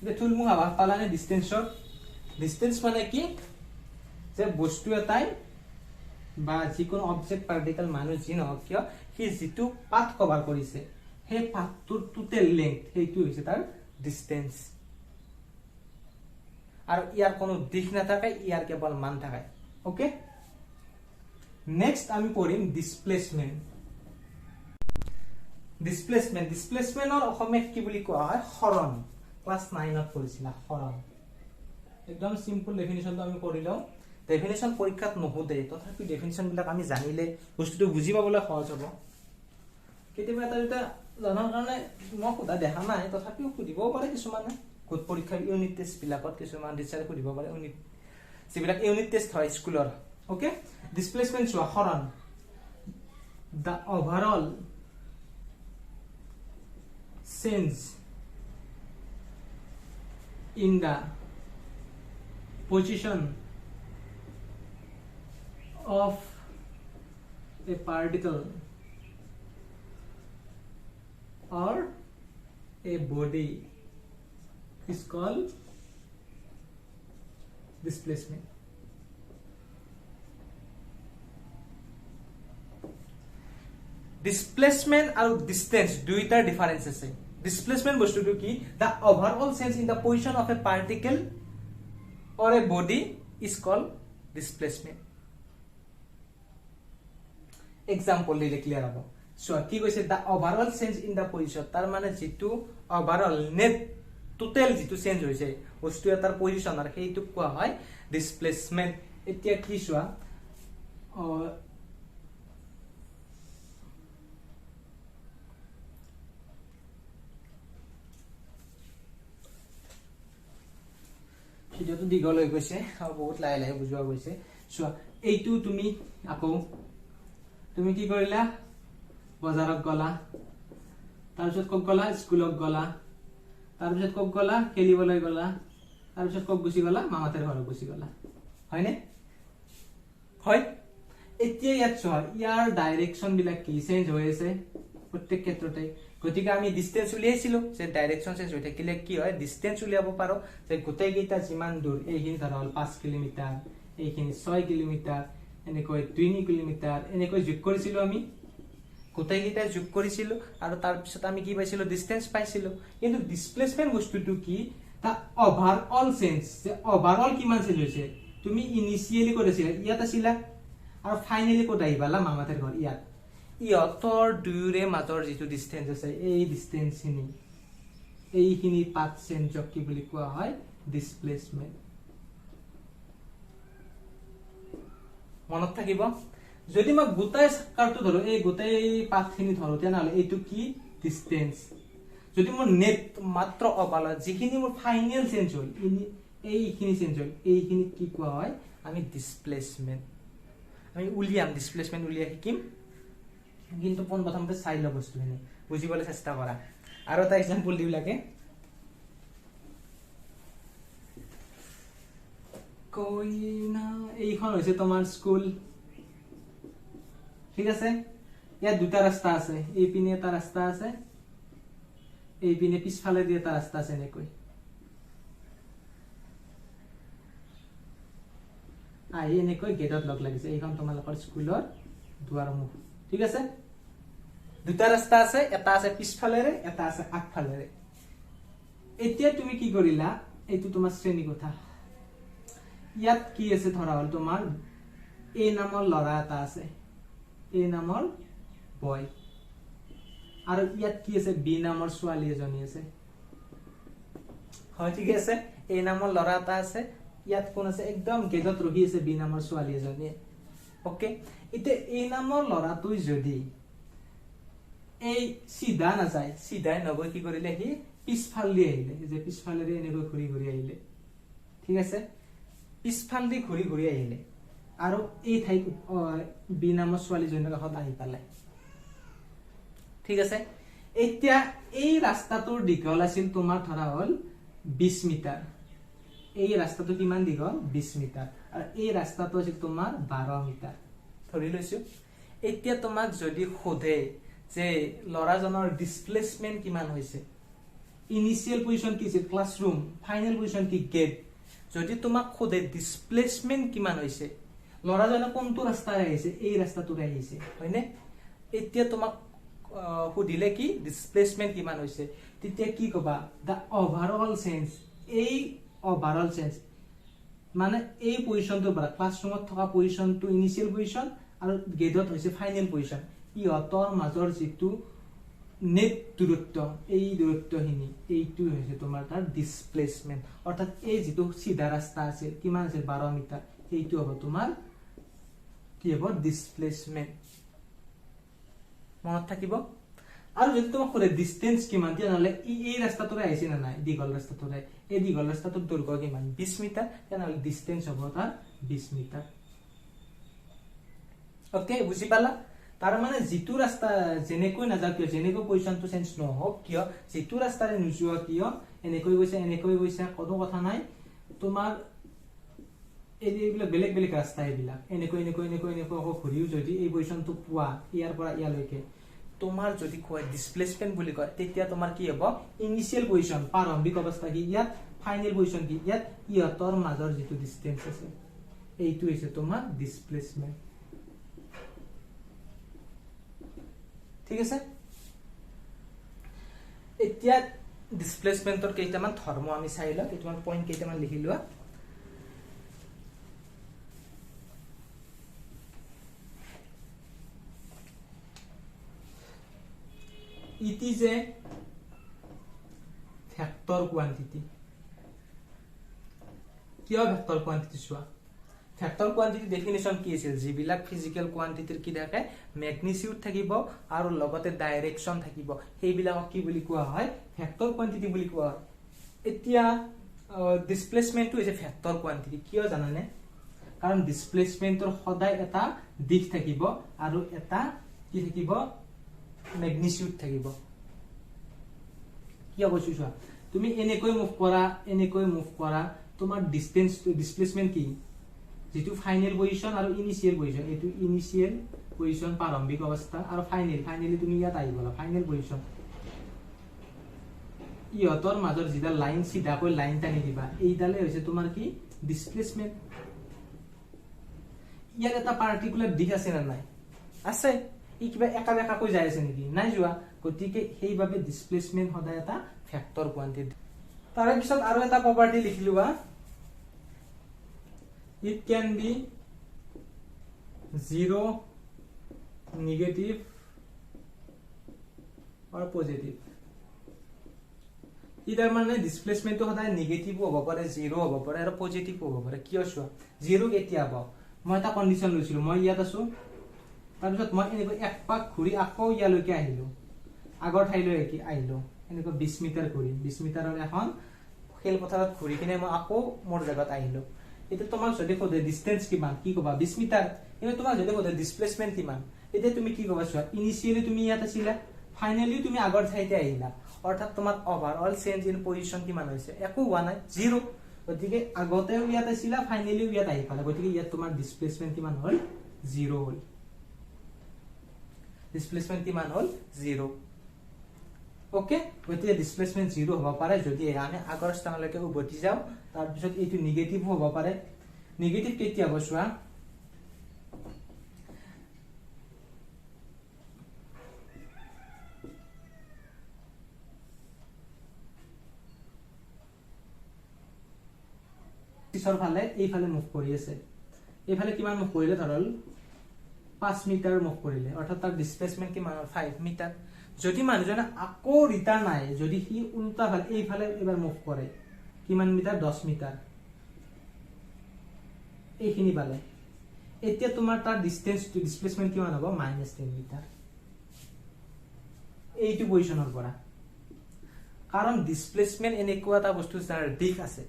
এটা থুলমু আভাস পালানে ডিসটেন্সৰ ডিসটেন্স মানে কি যে বস্তু এটাই বা যিকোনো অবজেক্ট পাৰ্টিকল মানুহ যি নহওক কিয় সি যিটো পাথ কভাৰ কৰিছে সেই পাথটোৰ টোটেল লেংথ সেইটো হৈছে তাৰ ডিসটেন্স আৰু ইয়াৰ কোনো দিশ নাথাকে ইয়াৰ কেৱল মান থাকে ওকে নেক্সট আমি পঢ়িম ডিসপ্লেসমেন্ট ডিসপ্লেসমেন্টৰ অসমীয়াত কি বুলি কোৱা হয় হৰণ ক্লাস 9 ত পঢ়িছিলা হৰণ একদম সিম্পল ডেফিনিশনটো আমি কৰি লওঁ ডেফিনিশন পৰীক্ষাত নহোদে তথাপি ডেফিনিশন বিলাক আমি জানিলে বস্তুটো বুজি পাবলৈ সহজ হ'ব কেতিয়াবা এটা জানাৰ কাৰণে মই খুদা দেখা নাই তথাপিও সুধিবও পাৰে কিছুমানে কোড পৰীক্ষাৰ ইউনিট টেষ্ট বিলাকত কিছুমান টিচাৰে সুধিব পাৰে ইউনিট যিবিলাক ইউনিট টেষ্ট হয় স্কুলৰ ওকে ডিসপ্লেসমেন্ট চোৱা হৰণ the overall change in the position of a particle or a body is called displacement displacement আৰু distance দুইটাৰ ডিফারেন্স আছে displacement বস্তুটো কি the overall change in the position of a particle or a body is called displacement example দিলে clear হ'ব so কি কৈছে the overall change in the position তাৰ মানে যেটো overall net total যেটো চেঞ্জ হৈছে বস্তু এটাৰ পজিশন আৰু সেইটো কোৱা হয় displacement এতিয়া কি চোৱা ভিডিওটো দীঘল হৈ গৈছে আৰু বহুত লাহে লাহে বুজোৱা গৈছে চোৱা এইটো তুমি আকৌ তুমি কি কৰিলা বজাৰত গলা তাৰপিছত কক গলা স্কুলত গলা তাৰপিছত কক গলা খেলিবলৈ গলা তাৰপিছত কক গুছি গলা মামাতৰ ঘৰত গুছি গলা হয়নে হয় এতিয়া ইয়াত চোৱা ইয়াৰ ডাইৰেকশন বিলাক কি চেঞ্জ হৈ আছে প্ৰত্যেক ক্ষেত্ৰতে গতিকে আমি ডিসটেন্স উলিয়াইছিলো যে ডাইৰেকশন চেঞ্জ হৈ থাকিলে কি হয় ডিসটেন্স উলিয়াব পাৰো যে গোটেই কেইটা যিমান দূৰ এইখিনি ধৰা হল 5 কিলোমিটাৰ এইখিনি 6 কিলোমিটাৰ এনেকৈ 3 কিলোমিটাৰ এনেকৈ যোগ কৰিছিলো আমি গোটেই কেইটা যোগ কৰিছিলো আৰু তাৰ পিছত আমি কি পাইছিলো ডিসটেন্স পাইছিলো কিন্তু ডিসপ্লেসমেন্ট বস্তুটো কি তা ওভাৰঅল চেঞ্জ যে ওভাৰঅল কিমান চেঞ্জ হৈছে তুমি ইনিশিয়ালি কৰিছিলা ইয়াত আছিলা আৰু ফাইনালি ক'ত আহিবালা মামাতৰ ঘৰ ইয়াত ইহতৰ দুয়োৰে মাজৰ যেটো ডিসটেন্স আছে এই ডিসটেন্সখিনি এইখিনি পাথ চেঞ্জক কি বুলি কোৱা হয় ডিসপ্লেসমেন্ট মনত থাকিব যদি মই গোটাই কাৰ্টো ধৰো এই গোটাই পাথখিনি ধৰো তেনালে এইটো কি ডিসটেন্স যদি মোৰ নেট মাত্ৰ অবালা যিখিনি মোৰ ফাইনাল চেঞ্জ হ'ল এইখিনি চেঞ্জ হ'ল এইখিনি কি কোৱা হয় আমি ডিসপ্লেসমেন্ট আমি উলিয়াম ডিসপ্লেসমেন্ট উলিয়াই শিকিম কিন্তু পোন প্ৰথমতে চাই ল বস্তুখিনি বুজিবলৈ চেষ্টা কৰা আৰু এটা এক্সাম্পল দিও লাগে কইনা এইখন হৈছে তোমাৰ স্কুল ঠিক আছে ইয়াত দুটা ৰাস্তা আছে এই পিনে এটা ৰাস্তা আছে এই পিনে পিছফালে দি এটা ৰাস্তা আছে নেকৈ আই এনেকৈ গেটত লগ লাগিছে এইখন তোমালোকৰ স্কুলৰ দুৱাৰমুখ ঠিক আছে দুটা ৰাস্তা আছে এটা আছে পিছফালেৰে এটা আছে আগফালেৰে এতিয়া তুমি কি কৰিলা এইটো তোমাৰ শ্ৰেণী কোঠা ইয়াত কি আছে ধৰা হল তোমাৰ এ নামৰ লৰা এটা আছে এ নামৰ বয় আৰু ইয়াত কি আছে বি নামৰ ছোৱালী এজনী আছে হয় ঠিক আছে এ নামৰ লৰা এটা আছে ইয়াত কোন আছে একদম গেটত ৰখি আছে বি নামৰ ছোৱালী এজনী ওকে ইতে এ নামৰ লৰাটো যদি এই সিধা না যায় সিধাই নগৈ কি কৰিলে হি পিছফাল দি আহিলে যে পিছফালেৰে এনেকৈ ঘূৰি ঘূৰি আহিলে ঠিক আছে পিছফালদি ঘূৰি ঘূৰি আহিলে আৰু এই ঠাইত বি নামৰ ছোৱালীজনীৰ কাষত আহি পালে ঠিক আছে এতিয়া এই ৰাস্তাটোৰ দীঘল আছিল তোমাৰ ধৰা হল 20 মিটাৰ এই ৰাস্তাটো কিমান দীঘল 20 মিটাৰ আৰু এই ৰাস্তাটো আছিল তোমাৰ 12 মিটাৰ ধৰি লৈছো এতিয়া তোমাক যদি সোধে যে লৰাজনৰ ডিসপ্লেসমেন্ট কিমান হৈছে ইনিশিয়াল পজিশন কি আছিল ক্লাসৰুম ফাইনাল পজিশন কি গেট যদি তোমাক সোধে ডিসপ্লেসমেন্ট কিমান হৈছে লৰাজনে কোনটো ৰাস্তাৰে আহিছে এই ৰাস্তাটোৰে আহিছে হয়নে এতিয়া তোমাক সুধিলে কি ডিসপ্লেসমেন্ট কিমান হৈছে তেতিয়া কি কবা দা ওভাৰঅল চেঞ্জ এই ওভাৰঅল চেঞ্জ মানে এই পজিশনটো পৰা ক্লাসৰুমত থকা পজিশনটো ইনিশিয়াল পজিশন আৰু গেটত হৈছে ফাইনাল পজিশন ইহতৰ মাজৰ যেটো নেট দূৰত্ব এই দূৰত্বখিনি এইটো হৈছে তোমাৰ তাৰ ডিসপ্লেসমেন্ট অৰ্থাৎ এই যেটো সিধা ৰাস্তা আছে কিমান আছে 12 মিটাৰ এইটো হ'ব তোমাৰ কি হ'ব ডিসপ্লেসমেন্ট মনত থাকিব আৰু যদি তোমাক কৰে ডিসটেন্স কিমান তেনহলে এই ৰাস্তাটোৰে আহিছে না নাই দীঘল ৰাস্তাটোৰে এই দীঘল ৰাস্তাটোৰ দৈৰ্ঘ্য কিমান 20 মিটাৰ তেনহলে ডিসটেন্স হ'ব তাৰ 20 মিটাৰ ওকে বুজি পালা তাৰ মানে যেটো ৰাস্তা জেনেকৈ নাযাও কিয় জেনেকৈ পজিশনটো চেঞ্জ নহওক কিয় যেটো ৰাস্তাৰে নুযোৱা কিয় এনেকৈ গৈছে কোনো কথা নাই তোমাৰ এইবিলাক বেলেগ বেলেগ ৰাস্তা এইবিলাক এনেকৈ ঘূৰিও যদি এই পজিশনটো পোৱা ইয়াৰ পৰা ইয়ালৈকে তোমাৰ যদি কয় ডিসপ্লেসমেন্ট বুলি কয় তেতিয়া তোমাৰ কি হ'ব ইনিশিয়াল পজিশন প্ৰাৰম্ভিক অৱস্থা কি ইয়াত ফাইনাল পজিশন কি ইয়াত ইহতৰ মাজৰ যেটো ডিসটেন্স আছে এইটো হৈছে তোমাৰ ডিসপ্লেসমেন্ট ঠিক আছে এতিয়া ডিসপ্লেসমেন্টৰ কেইটামান ধৰ্ম আমি চাই লওঁ কেইটামান পইণ্ট কেইটামান লিখি লোৱা It is a vector quantity. কিয় ভেক্টৰ কোয়ান্টিটি চোৱা ভেক্টৰ কোয়ান্টিটি ডেফিনিশন কি আছিল যিবিলাক ফিজিক্যাল কোয়ান্টিটিৰ কি থাকে ম্যাগনিটিউড থাকিব আৰু লগতে ডাইৰেকশন থাকিব সেইবিলাক কি বুলি কোৱা হয় ভেক্টৰ কোয়ান্টিটি বুলি কোৱা হয় এতিয়া ডিসপ্লেসমেন্টটো হৈছে ভেক্টৰ কোয়ান্টিটি কিয় জানানে কাৰণ ডিসপ্লেসমেন্টৰ সদায় এটা দিশ থাকিব আৰু এটা কি থাকিব ম্যাগনিটিউড থাকিব কিয় কৈছো চোৱা তুমি এনেকৈ মুভ কৰা তোমাৰ ডিসটেন্স ডিসপ্লেসমেন্ট কি যেটো ফাইনাল পজিশন আৰু ইনিশিয়াল পজিশন এটো ইনিশিয়াল পজিশন প্ৰাৰম্ভিক অৱস্থা আৰু ফাইনালি তুমি ইয়াত আহি গলা ফাইনাল পজিশন ইহতৰ মাজৰ যিডাল লাইন সিধাকৈ লাইন টানি দিবা এইডালে হৈছে তোমাৰ কি ডিসপ্লেসমেন্ট ইয়াৰ এটা পাৰ্টিকুলাৰ দিশ আছে না নাই আছে ই কিবা একা বেকাকৈ যায় আছে নেকি নাই যোৱা গতিকে সেইভাবে ডিসপ্লেসমেন্ট সদায় এটা ফ্যাক্টৰ কোয়ান্টিটি তাৰে পিছত আৰু এটা প্ৰপাৰ্টি লিখিলোৱা it can be zero negative or positive either মানে ডিসপ্লেসমেন্টটো সদায় নেগেটিভ হ'ব পাৰে জিৰো হ'ব পাৰে আৰু পজিটিভ হ'ব পাৰে কিয় চোৱা জিৰো কেতিয়া হ'ব মই এটা কন্ডিশন লৈছিলো মই ইয়াত আছো তাৰপিছত মই এনেকৈ এক পাক ঘূৰি আকৌ ইয়ালৈকে আহিলো আগৰ ঠাইলৈকে আহিলো এনেকৈ 20 মিটাৰ ঘূৰি 20 মিটাৰৰ এখন খেলপথাৰত ঘূৰি কিনে মই আকৌ মোৰ জায়গাত আহিলো এটা তোমাক যদি কোতে ডিসটেন্স কিমান কি কবা 20 মিটাৰ এনে তোমাক যদি কোতে ডিসপ্লেসমেন্ট কিমান এতিয়া তুমি কি কবা চোৱা ইনিশিয়ালি তুমি ইয়াত আছিলা ফাইনালি তুমি আগৰ ঠাইতে আহিলা অৰ্থাৎ তোমাৰ ওভাৰঅল চেঞ্জ ইন পজিশন কিমান হৈছে একো হোৱা নাই জিৰো গতিকে আগতেও ইয়াত আছিলা ফাইনালিও ইয়াত আহি পালা গতিকে ইয়াত তোমাৰ ডিসপ্লেসমেন্ট কিমান হ'ল জিৰো হ'ল ডিসপ্লেসমেন্ট কিমান হ'ল জিৰো ওকে গতিকে ডিসপ্লেসমেন্ট জিৰো হ'ব পাৰে যদি আমি আগৰ স্থানলৈকে উভতি যাও তাৰ পিছত এইটো নেগেটিভ হ'ব পাৰে নেগেটিভ কেতিয়া হ'ব চোৱা পিছৰ ফালে এইফালে মুভ কৰি আছে এইফালে কিমান মুভ কৰিলে ধৰল 5 মিটাৰ মুভ কৰিলে অৰ্থাৎ তাৰ ডিসপ্লেসমেন্ট কিমান 5 মিটাৰ যদি মানুহজনে আকৌ ৰিটাৰ্ণ নাই যদি হি উল্টা ফালে এইফালে এবাৰ মুভ কৰে কিমান মিটাৰ 10 মিটাৰ এইখিনি পালে এতিয়া তোমাৰ তাৰ ডিসটেন্স টু ডিসপ্লেসমেন্ট কিমান হ'ব -10 মিটাৰ এইটো পজিশনৰ পৰা কাৰণ ডিসপ্লেসমেন্ট এনেকুৱা এটা বস্তু যাৰ দিশ আছে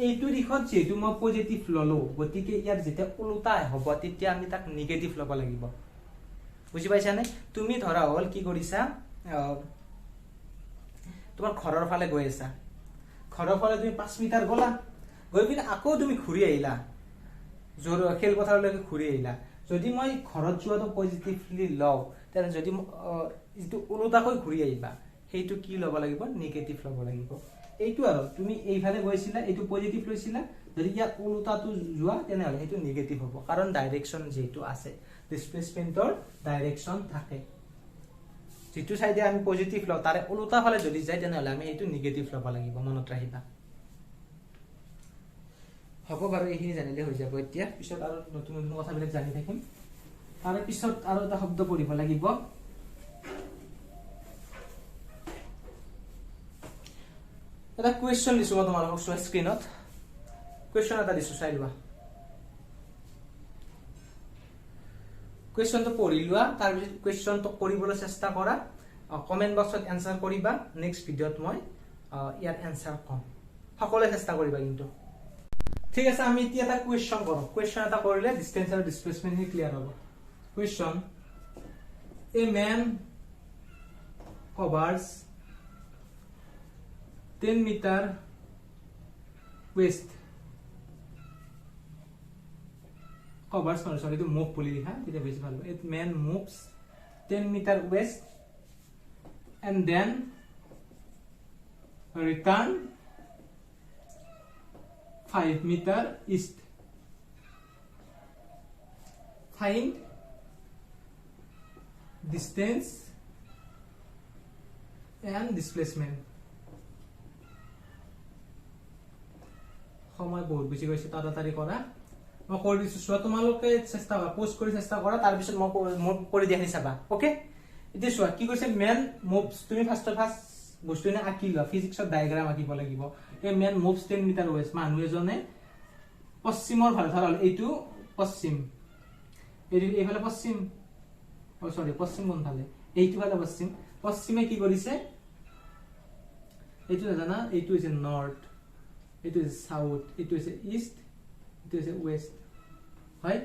এইটো দিশত যেহেতু মই পজিটিভ ললো গতিকে ইয়াৰ যেতিয়া উল্টা হ'ব তেতিয়া আমি তাক নিগেটিভ ল'ব লাগিব বুজি পাইছানে তুমি ধৰা হল কি কৰিছা তোমাৰ ঘৰৰ ফালে গৈ আছা ঘৰৰ ফালে তুমি 5 মিটাৰ গলা গৈ পিনে আকৌ তুমি ঘূৰি আহিলা জোৰ খেলপথাৰলৈকে ঘূৰি আহিলা যদি মই ঘৰত যোৱাটো পজিটিভলি লওঁ তেনে যদি ইটো উল্টাকৈ ঘূৰি আহিবা সেইটো কি ল'ব লাগিব নিগেটিভ ল'ব লাগিব এইটো আৰু তুমি এইফালে গৈছিলা এইটো পজিটিভ লৈছিলা যদি ইয়াৰ উল্টাটো যোৱা তেনেহলে সেইটো নিগেটিভ হ'ব কাৰণ ডাইৰেকচন যেটো আছে ডিসপ্লেসমেন্টৰ ডাইৰেকচন থাকে যেটো সাইডে আমি পজিটিভ লওঁ তাৰে উল্টা ফালে যদি যায় তেনেহলে আমি এইটো নিগেটিভ ল'ব লাগিব মনত ৰাখিবা হ'ব বাৰু এইখিনি জানিলে হৈ যাব এতিয়া পিছত আৰু নতুন নতুন কথাবিলাক জানি থাকিম তাৰে পিছত আৰু এটা শব্দ পঢ়িব লাগিব এটা কোৱেশ্চন দিছো মই তোমালোকক চোৱা স্ক্ৰিনত কোৱেশ্চন এটা দিছো চাই লোৱা কোৱেশ্চনটো পঢ়ি লোৱা তাৰ পিছত কোৱেশ্চনটো কৰিবলৈ চেষ্টা কৰা কমেন্ট বক্সত এনসাৰ কৰিবা নেক্সট ভিডিঅত মই ইয়াৰ এনসাৰ কম সকলোৱে চেষ্টা কৰিবা কিন্তু ঠিক আছে আমি এতিয়া এটা কোৱেশ্চন কৰো কোৱেশ্চন এটা কৰিলে ডিসটেন্স আৰু ডিসপ্লেসমেন্ট হি ক্লিয়াৰ হ'ব question a man covers 10 meter waist covers sorry to move poli likha এটা বেশি ভালো a man moves 10 meter west and then return 5 meter east find distance and displacement সময় বহুত বেশি গৈছে তাড়াতাড়ি কৰা মই কৰি দিছো চোৱা তোমালোকে চেষ্টা কৰা পোস্ট কৰি চেষ্টা কৰা তাৰ পিছত মই কৰি দিয়া চাবা ওকে এতিয়া চোৱা কি কৈছে ম্যান মুভস তুমি ফাৰ্স্ট বস্তুনে আঁকি লোৱা ফিজিক্সৰ ডায়াগ্ৰাম আঁকিব লাগিব এই ম্যান মুভস 10 মিটাৰ ৱেষ্ট মানুহ এজনে পশ্চিমৰ ফালে ধৰা এইটো পশ্চিম এইফালে পশ্চিম সৰি পশ্চিম কোন ফালে এইটো ফালে পশ্চিম পশ্চিমে কি কৰিছে এইটো জানা এইটো হৈছে নৰ্থ এইটো হৈছে সাউথ এইটো হৈছে ইষ্ট এইটো হৈছে ওয়েস্ট হয়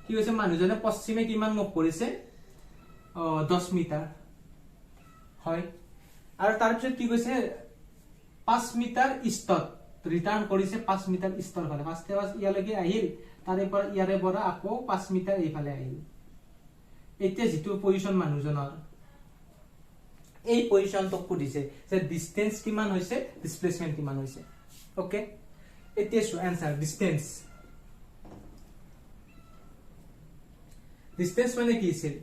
কি হৈছে মানুহজনে পশ্চিমে কিমান মুভ কৰিছে 10 মিটাৰ হয় আৰু তাৰ পিছত কি কৈছে 5 মিটাৰ ইষ্টত ৰিটাৰ্ণ কৰিছে 5 মিটাৰ ইষ্টৰ ফালে ফাৰ্ষ্টে ইয়ালৈকে আহিল তাৰে পৰা ইয়াৰে পৰা আকৌ 5 মিটাৰ এইফালে আহিল এতিয়া যেটো পজিশন মানুহজনৰ এই পজিশনটো সুধিছে যে ডিসটেন্স কিমান হৈছে ডিসপ্লেসমেন্ট কিমান হৈছে ওকে এতিয়া সো आंसर ডিসটেন্স মানে কি আছিল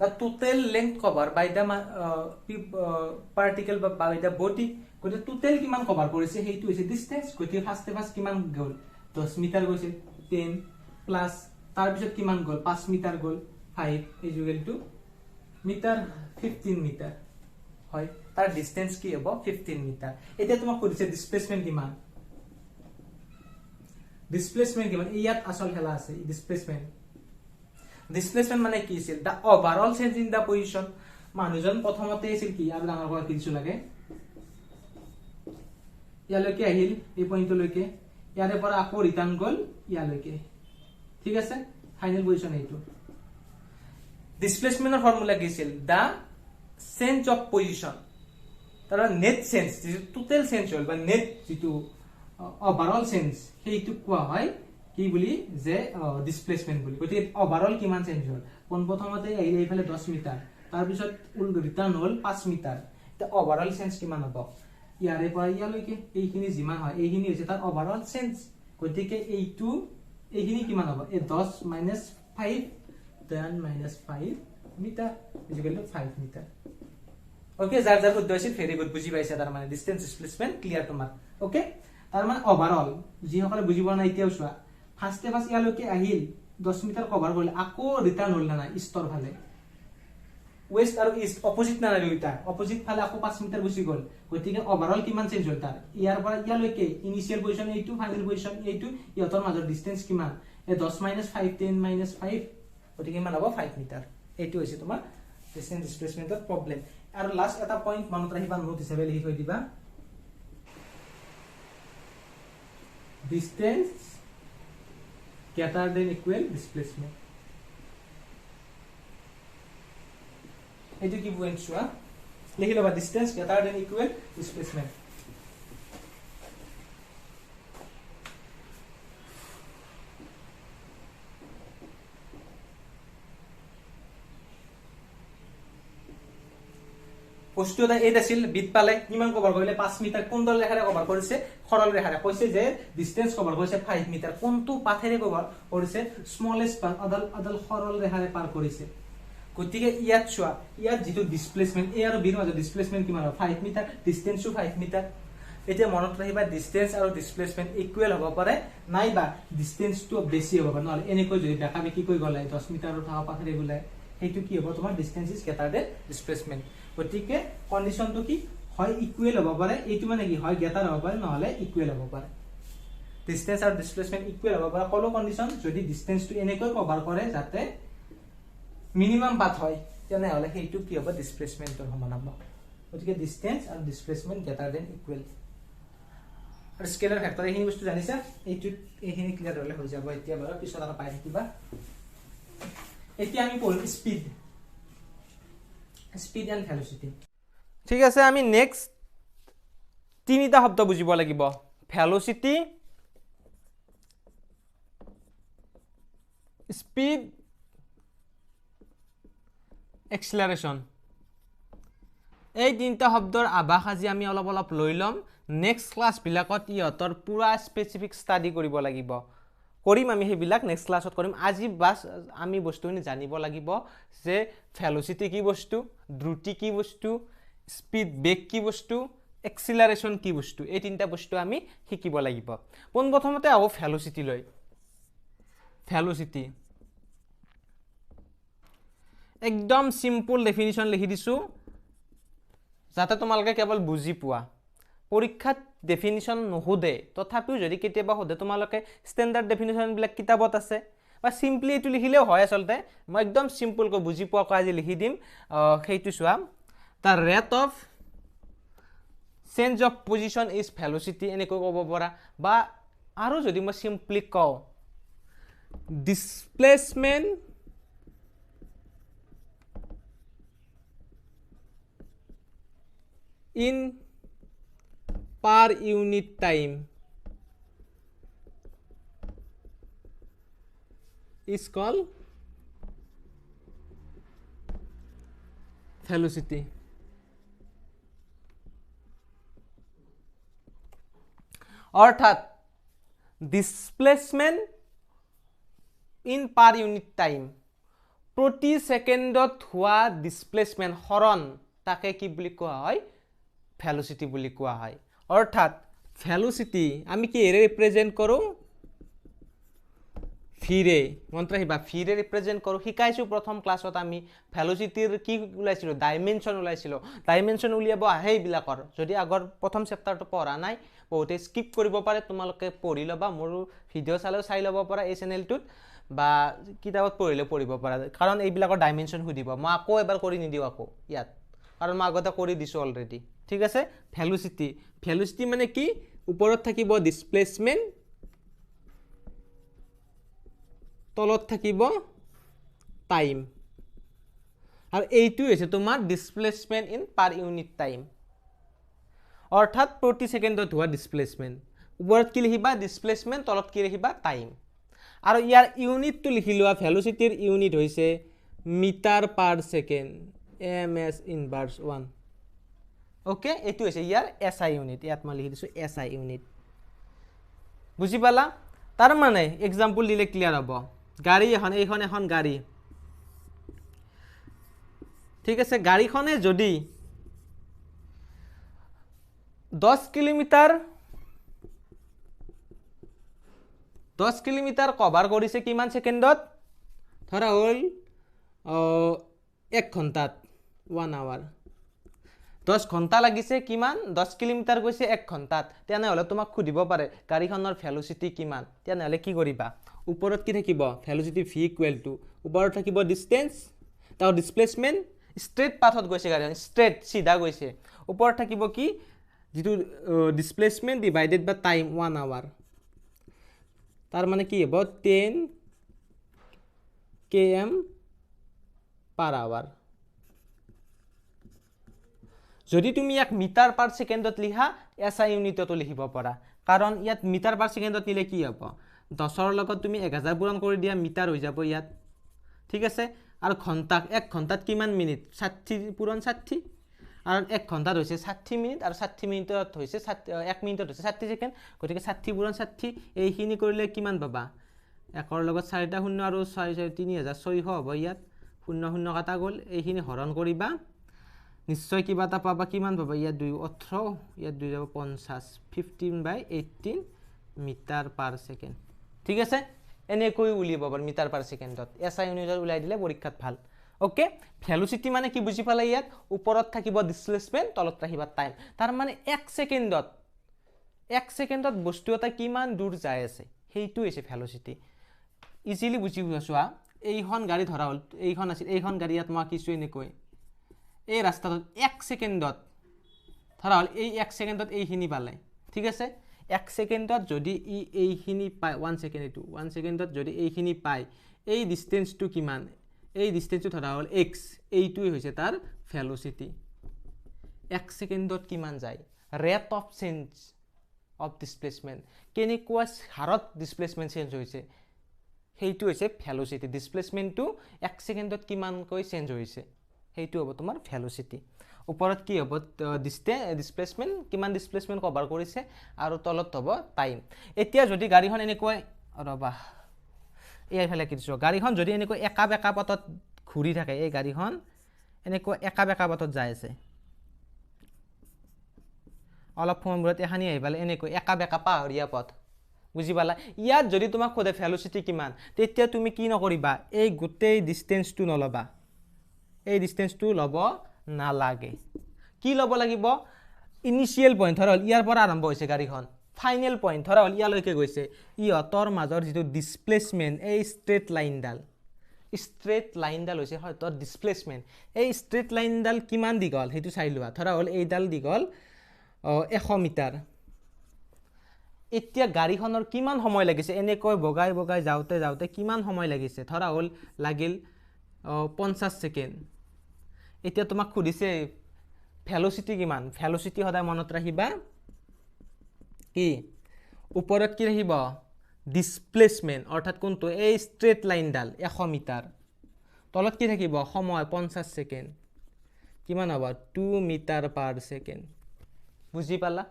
the total length cover by the particle by the body কোতে টোটাল কিমান কভার কৰিছে হেইটো হৈছে ডিসটেন্স কোতে ফাৰ্স্ট কিমান গল 10 মিটাৰ গৈছে 10 প্লাস তাৰ পিছত কিমান গল 5 মিটাৰ গল 5 is equal to metre 15 metre হয় তাৰ ডিসটেন্স কি হ'ব 15 মিটাৰ এতিয়া তোমাক কৈছে ডিসপ্লেসমেন্ট কিমান ইয়াত আসল খেলা আছে ডিসপ্লেসমেন্ট মানে কি আছিল the overall change in the position মানুহজন প্ৰথমতে আছিল কি আৰু ডাঙৰ কৰা কিছু লাগে ইয়ালৈকে আহিল এই পইণ্টলৈকে ইয়াৰে পৰা আকৌ ৰিটাৰ্ণ গল ইয়ালৈকে ঠিক আছে ফাইনাল পজিশন এইটো ডিসপ্লেসমেন্টৰ ফৰ্মুলা কি আছিল দা চেঞ্জ অফ পজিশন তাৰ নেট চেঞ্জ যিটো টোটাল চেঞ্জ হ'ল বা নেট যিটো ওভাৰঅল চেঞ্জ সেইটো কোৱা হয় কি বুলি যে ডিসপ্লেসমেন্ট বুলি গতি ওভাৰঅল কিমান চেঞ্জ হ'ল কোন প্ৰথমতে আহিল এইফালে 10 মিটাৰ তাৰ পিছত ৰিটাৰ্ণ হ'ল 5 মিটাৰ তে ওভাৰঅল চেঞ্জ কিমান হ'ব ইয়াৰে পৰা ইয়ালৈকে এইখিনি যিমান হয় এইখিনি হৈছে তাৰ ওভাৰঅল চেঞ্জ গতিকে এইখিনি কিমান হ'ব এই 10 minus 5 then minus 5 metre is equal to 5 metre okay যাৰ শুদ্ধ হৈছে ভেৰি গুড বুজি পাইছা তাৰ মানে ডিসটেন্স ডিসপ্লেসমেন্ট ক্লিয়াৰ তোমাৰ ওকে তাৰ মানে ওভাৰঅল যি সকলে বুজি পোৱা নাই এতিয়াও চোৱা ফাৰ্স্ট ইয়ালৈকে আহিল 10 মিটাৰ কভাৰ কৰিলে আকৌ ৰিটাৰ্ণ হ'ল না ইষ্টৰ ফালে ওয়েস্ট আৰু ইষ্ট অপোজিট না দুইটা অপোজিট ফালে আকৌ 5 মিটাৰ গুচি গল গতিকে ওভাৰঅল কিমান চেঞ্জ হ'ল তাৰ ইয়াৰ পৰা ইয়ালৈকে ইনিশিয়াল পজিশন এইটো ফাইনাল পজিশন এইটো ইহঁতৰ মাজৰ ডিসটেন্স কিমান এই 10 minus 5 10 minus 5 গতিকে কিমান হ'ব 5 মিটাৰ এইটো হৈছে তোমাৰ ডিসটেন্স ডিসপ্লেসমেন্টৰ প্ৰবলেম আৰু লাষ্ট এটা পইণ্ট মনত ৰাখিবা নোট হিচাপে লিখি থৈ দিবা distance greater than equal displacement. এটো কি পয়েন্ট চোৱা লিখি লবা distance greater than equal displacement. বস্তু এটা এই আছিল বিট পালে কিমান কভাৰ কৰিলে 5 মিটাৰ কোনডল ৰেখাৰে কভাৰ কৰিছে সৰল ৰেখাৰে কৈছে যে ডিসটেন্স কভাৰ কৰিছে 5 মিটাৰ কোনটো পাথেৰে কভাৰ কৰিছে স্মলেষ্ট পাথ আদল সৰল ৰেখাৰে পাৰ কৰিছে গতিকে ইয়াত চোৱা ইয়াত যেটো ডিসপ্লেসমেন্ট এ আৰু বিৰ মাজৰ ডিসপ্লেসমেন্ট কিমান হয় 5 মিটাৰ ডিসটেন্সও 5 মিটাৰ এতিয়া মনত ৰাখিবা ডিসটেন্স আৰু ডিসপ্লেসমেন্ট ইকুৱেল হ'ব পাৰে নাইবা ডিসটেন্সটো বেছি হ'ব পাৰে নহলে এনেকৈ যদি দেখা কি কৈ গলাই 10 মিটাৰৰ থকা পাথেৰে গলাই সেইটো কি হ'ব তোমাৰ distance is greater than displacement গতিকে কন্ডিশনটো কি হয় ইকুৱেল হ'ব পাৰে এইটো মানে কি হয় গ্ৰেটাৰ হ'ব পাৰে নহলে ইকুৱেল হ'ব পাৰে ডিসটেন্স আৰু ডিসপ্লেসমেন্ট ইকুৱেল হ'ব পাৰে কলো কন্ডিশন যদি ডিসটেন্সটো এনেকৈ কভাৰ কৰে যাতে মিনিমাম পাথ হয় তেনেহলে সেইটো কি হ'ব ডিসপ্লেসমেন্টৰ সমান হ'ব গতিকে ডিসটেন্স আৰু ডিসপ্লেসমেন্ট গ্ৰেটাৰ দেন ইকুৱেল আৰু স্কেলাৰ ফেক্টৰ এইখিনি বস্তু জানিছা এইখিনি ক্লিয়াৰ হ'লে হৈ যাব এতিয়া বাৰু পিছত আৰু পাই থাকিবা এতিয়া আমি পঢ়িম স্পিড এন্ড ভেলোসিটি ঠিক আছে আমি নেক্সট তিনিটা শব্দ বুজিব লাগিব ভেলোসিটি স্পিড এক্সিলাৰেশন এই তিনিটা শব্দৰ আভাস আজি আমি অলপ লৈ লম নেক্সট ক্লাস বিলাকত ইহতৰ পুৰা স্পেসিফিক ষ্টাডি কৰিব লাগিব কৰিম আমি হেবিলাক নেক্সট ক্লাছত কৰিম আজি বাস আমি বস্তুখিনি জানিব লাগিব যে ভেলোসিটি কি বস্তু দ্ৰুতি কি বস্তু স্পিড বেগ কি বস্তু এক্সিলাৰেশন কি বস্তু এই তিনিটা বস্তু আমি শিকিব লাগিব পোন প্ৰথমতে আও ভেলোসিটি লৈ ভেলোসিটি একদম সিম্পল ডেফিনিশন লিখি দিছো যাতে তোমালোকে কেৱল বুজি পোৱা পৰীক্ষাত ডেফিনিশন নহুদে তথাপিও যদি কেতিয়াবা হদে তোমালোকে স্ট্যান্ডার্ড ডেফিনিশন বিলাক কিতাবত আছে বা সিম্পলি এটো লিখিলেও হয় আসলতে মই একদম সিম্পল কৈ বুজি পোৱা কৈ আজি লিখি দিম সেইটো চোৱা the rate of change of position is velocity এনেকৈ ক'ব পৰা বা আৰু যদি মই সিম্পলি কও displacement in per unit time is called velocity অর্থাৎ displacement in per unit time প্রতি সেকেন্ডত হওয়া ডিসপ্লেসমেন্ট হরণ তাকে কি বুলি কোৱা হয় ভেলোসিটি বুলি কোৱা হয় অৰ্থাৎ ভেলোসিটি আমি কি এৰে ৰিপ্ৰেজেন্ট কৰো ফিৰে মন্ত্ৰ হিবা ফিৰে ৰিপ্ৰেজেন্ট কৰো শিকাইছো প্ৰথম ক্লাসত আমি ভেলোসিটিৰ কি উলাইছিলো ডাইমেনশন উলাইছিলো ডাইমেনশন উলিয়াব আহে বিলাকৰ যদি আগৰ প্ৰথম চেপ্টাৰটো পঢ়া নাই বহুতে স্কিপ কৰিব পাৰে তোমালোকে পঢ়ি লবা মোৰ ভিডিও চালেও চাই লব পাৰা এই চেনেলটোত বা কিতাবত পঢ়িলে পঢ়িব পাৰা কাৰণ এই বিলাকৰ ডাইমেনশন সুধিব মই আকৌ এবাৰ কৰি নিদিও আকৌ ইয়াত কাৰণ মই আগতে কৰি দিছো অলৰেডি ঠিক আছে ভেলোসিটি মানে কি ওপৰত থাকিব ডিসপ্লেসমেন্ট তলত থাকিব টাইম আৰ এইটো হৈছে তোমাৰ displacement in per unit time অৰ্থাৎ প্ৰতি সেকেন্ডত হোৱা ডিসপ্লেসমেন্ট ওপৰত কি লিখিবা ডিসপ্লেসমেন্ট তলত কি লিখিবা টাইম আৰ ইয়াৰ ইউনিটটো লিখি লোৱা ভেলোসিটিৰ ইউনিট হৈছে metre per second ms inverse 1 okay এইটো হৈছে ইয়াৰ SI ইউনিট ইয়াত মই লিখি দিছো SI ইউনিট বুজি পালা তাৰ মানে এক্সাম্পল দিলে ক্লিয়ার হ'ব গাড়ী এখন গাড়ী ঠিক আছে গাড়ীখনে যদি 10 কিলোমিটার কভার কৰিছে কিমান সেকেন্ডত ধৰা হল 1 ঘন্টাত 1 আৱাৰ 10 ঘন্টা লাগিছে কিমান 10 কিলোমিটাৰ গৈছে 1 ঘন্টাত তেনেহলে তোমাক খুদিব পাৰে গাড়ীখনৰ ভেলোসিটি কিমান তেনেহলে কি কৰিবা ওপৰত কি থাকিব ভেলোসিটি v ইকুৱেল টু ওপৰত থাকিব ডিসটেন্স তাৰ ডিসপ্লেসমেন্ট স্ট্ৰেট পাথত গৈছে গাড়ীখন স্ট্ৰেট সিধা গৈছে ওপৰত থাকিব কি যেটো ডিসপ্লেসমেন্ট ডিভাইডেড বাই টাইম 1 আৱাৰ তাৰ মানে কি হ'ব 10 km/h যদি তুমি ইয়াক মিটাৰ পাৰ সেকেন্ডত লিখা এসআই ইউনিটতো লিখিব পাৰা কাৰণ ইয়াত মিটাৰ পাৰ সেকেন্ডত নিলে কি হ'ব 10 ৰ লগত তুমি 1000 পূৰণ কৰি দিয়া মিটাৰ হৈ যাব ইয়াত ঠিক আছে আৰু ঘণ্টা 1 ঘণ্টাত কিমান মিনিট 60 পূৰণ 60 আৰু 1 ঘণ্টাত হৈছে 60 মিনিট আৰু 60 মিনিটত হৈছে 1 মিনিটত হৈছে 60 সেকেন্ড গতিকে 60 পূৰণ 60 এইখিনি কৰিলে কিমান পাবা 1 ৰ লগত 4টা শূন্য আৰু 4 3600 হ'ব ইয়াত 00 কাটা গ'ল এইখিনি হৰণ কৰিবা নিশ্চয় কিবা এটা পাবা কিমান পাবা ইয়াত 2 18 ইয়াত 2 যাব 50 15/18 মিটাৰ পাৰ সেকেন্ড ঠিক আছে এনেকৈ উলিয়াব পাৰ মিটাৰ পাৰ সেকেন্ডত এসআই ইউনিটত উলাই দিলে পৰীক্ষাত ভাল ওকে ভেলোসিটি মানে কি বুজি পালে ইয়াত ওপৰত থাকিব ডিসপ্লেসমেন্ট তলত ৰাখিবা টাইম তাৰ মানে 1 সেকেন্ডত বস্তু এটা কিমান দূৰ যায় আছে হেইটো হৈছে ভেলোসিটি ইজিলি বুজি পাছোৱা এইখন গাড়ী ধৰা হল এইখন আছিল এইখন গাড়ী ইয়াত মই কিছু এনেকৈ এই ৰাস্তাত 1 সেকেন্ডত ধৰা হল এই 1 সেকেন্ডত এইখিনি পালে ঠিক আছে 1 সেকেন্ডত যদি এইখিনি পায় 1 সেকেন্ড এটো 1 সেকেন্ডত যদি এইখিনি পায় এই ডিসটেন্সটো কিমান এই ডিসটেন্সটো ধৰা হল x এইটোই হৈছে তাৰ ভেলোসিটি 1 সেকেন্ডত কিমান যায় rate of change of displacement কেনেকুৱা হাৰত ডিসপ্লেসমেন্ট চেঞ্জ হৈছে হেইটো হৈছে ভেলোসিটি ডিসপ্লেসমেন্টটো 1 সেকেন্ডত কিমানকৈ চেঞ্জ হৈছে হেইটো হ'ব তোমাৰ ভেলোসিটি ওপৰত কি হ'ব ডিসপ্লেসমেন্ট কিমান ডিসপ্লেসমেন্ট কভাৰ কৰিছে আৰু তলত হ'ব টাইম এতিয়া যদি গাড়ীখন এনেকৈ ৰবা এই ফালে কিছো গাড়ীখন যদি এনেকৈ একা বেকা পথত ঘূৰি থাকে এই গাড়ীখন এনেকৈ একা বেকা পথত যায় আছে অলপ সময়ত এখানি আহিবালে এনেকৈ একা বেকা পাহৰিয়া পথ বুজি পালা ইয়াত যদি তোমাক কোদে ভেলোসিটি কিমান তেতিয়া তুমি কি নকৰিবা এই গোটেই ডিসটেন্সটো নলবা এই ডিসটেন্সটো লব নালাগে কি লব লাগিব ইনিশিয়াল পয়েন্ট ধৰা হল ইয়াৰ পৰা আৰম্ভ হৈছে গাড়ীখন ফাইনাল পয়েন্ট ধৰা হল ইয়ালৈকে গৈছে ইহতৰ মাজৰ যেটো ডিসপ্লেসমেন্ট এই স্ট্ৰেট লাইনডাল হৈছে হয়তৰ ডিসপ্লেসমেন্ট এই স্ট্ৰেট লাইনডাল কিমান দীঘল হেতু চাই লোৱা ধৰা হল এইডাল দীঘল 100 মিটাৰ এতিয়া গাড়ীখনৰ কিমান সময় লাগিছে এনেকৈ বগাই বগাই যাওতে যাওতে কিমান সময় লাগিছে ধৰা হল লাগিল 50 সেকেন্ড এতিয়া তোমাক খুদিছে ভেলোসিটি কিমান ভেলোসিটি সদায় মনত ৰাখিবা কি ওপৰত কি ৰাখিব ডিসপ্লেসমেন্ট অৰ্থাৎ কোনটো এই স্ট্ৰেট লাইনডাল 100 মিটাৰ তলত কি থাকিব সময় 50 সেকেন্ড কিমান হ'ব 2 মিটাৰ পাৰ সেকেন্ড বুজি পালা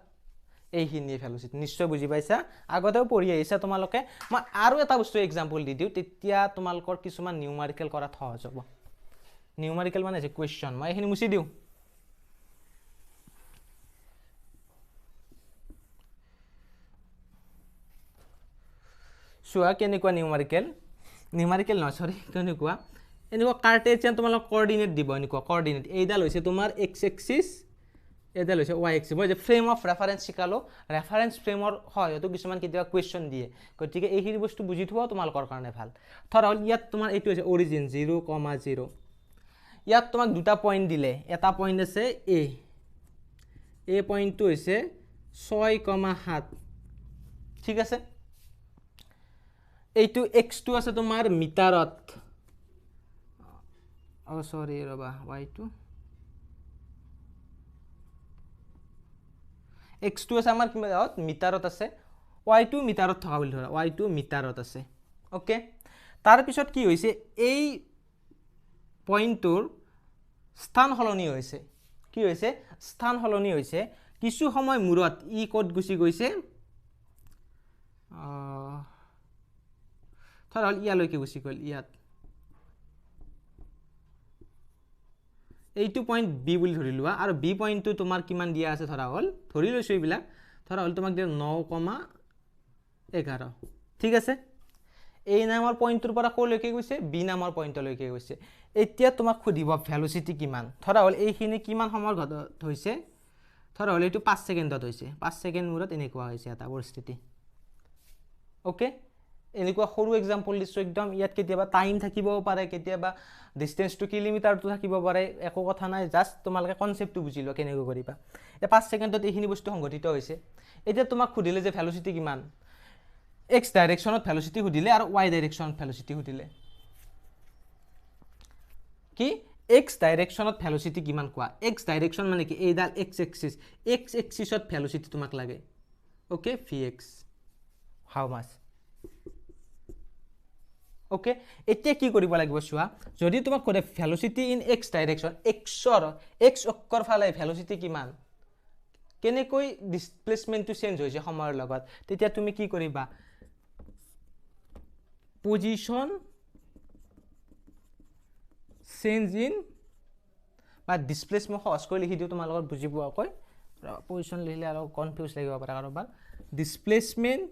এইখিনি ভেলোসিটি নিশ্চয় বুজি পাইছা আগতেও পঢ়ি আহিছা তোমালোকে মই আৰু এটা বস্তু এক্সাম্পল দি দিও তেতিয়া তোমালোকৰ কিছুমান নিউমাৰিকেল কৰাত সহজ হ'ব নিউমাৰিকেল মানে যে কোৱেশ্চন মই এইখিনি মুছি দিও সোয়া কেনেকুৱা নিউমাৰিকেল নহয় সৰি কেনেকুৱা এনেকুৱা কাৰ্টেছিয়ান তোমালোক কোঅৰ্ডিনেট দিব এনেকুৱা কোঅৰ্ডিনেট এইডাল হৈছে তোমাৰ x এক্সিস এডাল হৈছে y এক্সিস মই যে ফ্ৰেম অফ ৰেফাৰেন্স শিকালো ৰেফাৰেন্স ফ্ৰেমৰ সহায়তো কিছুমান কেতিয়াবা কোৱেশ্চন দিয়ে গতিকে এইখিনি বস্তু বুজি থোৱা তোমালোকৰ কাৰণে ভাল ধৰা হল ইয়াত তোমাৰ এইটো হৈছে অৰিজিন 0,0 ইয়াত তোমাক দুটা পয়েন্ট দিলে এটা পয়েন্ট আছে a পয়েন্টটো হৈছে 6,7 ঠিক আছে এইটো x2 আছে তোমাৰ মিটাৰত সৰি ৰবা y2 x2 আছে আমাৰ কিমানত মিটাৰত আছে y2 মিটাৰত থকা বুলি ধৰা y2 মিটাৰত আছে ওকে তাৰ পিছত কি হৈছে এই পয়েন্টৰ স্থান হলনি হৈছে কি হৈছে স্থান হলনি হৈছে কিছু সময় মূৰত ই কোড গুছি গৈছে ধৰা হল ইয়ালৈকে গুছি গল ইয়াত এইটো পয়েন্ট বি বুলি ধৰি লোৱা আৰু বি পয়েন্টটো তোমাৰ কিমান দিয়া আছে ধৰা হল ধৰি লৈছো এইবিলাক ধৰা হল তোমাক 9,11 ঠিক আছে এই নামৰ পয়েন্টৰ পৰা কলৈকে গৈছে বি নামৰ পয়েন্টলৈকে গৈছে এতিয়া তোমাক খুদিব ভেলোসিটি কিমান ধৰা হল এইখিনি কিমান সময়ৰ হৈছে ধৰা হল এইটো 5 সেকেন্ডত হৈছে 5 সেকেন্ড মূৰত এনেকুৱা হৈছে এটা পৰিস্থিতি ওকে এনেকুৱা সৰু এক্সাম্পল দিছো একদম ইয়াত কেতিয়াবা টাইম থাকিব পাৰে কেতিয়াবা ডিসটেন্স টু কিলোমিটাৰটো থাকিব পাৰে একো কথা নাই জাস্ট তোমালকে কনসেপ্টটো বুজি লোৱা কেনেকৈ কৰিবা এ 5 সেকেন্ডত এইখিনি বস্তু সংঘটিত হৈছে এতিয়া তোমাক খুদিলে যে ভেলোসিটি কিমান এক্স ডাইৰেকশ্যনত ভেলোচিটি সুধিলে আৰু ৱাই ডাইৰেকশ্যনত ভেলোচিটি সুধিলে কি এক্স ডাইৰেকশ্যনত ভেলোচিটি কিমান কোৱা এক্স ডাইৰেকশ্যন মানে কি এইডাল এক্স এক্সিছত ভেলোচিটি তোমাক লাগে okay vx how much okay এতিয়া কি কৰিব লাগিব চোৱা যদি তোমাক কয় velocity in x direction x অক্ষৰ ফালে ভেলোচিটি কিমান কেনেকৈ ডিসপ্লেসমেন্টটো চেঞ্জ হৈছে সময়ৰ লগত তেতিয়া তুমি কি কৰিবা পজিশন চেঞ্জ ইন বা ডিসপ্লেসমেন্ট সহজ কৰি লিখি দিও তোমাৰ লগত বুজি পোৱাকৈ পজিশন লিখিলে আৰু কনফিউজ লাগিব পাৰে কাৰোবাৰ ডিসপ্লেসমেন্ট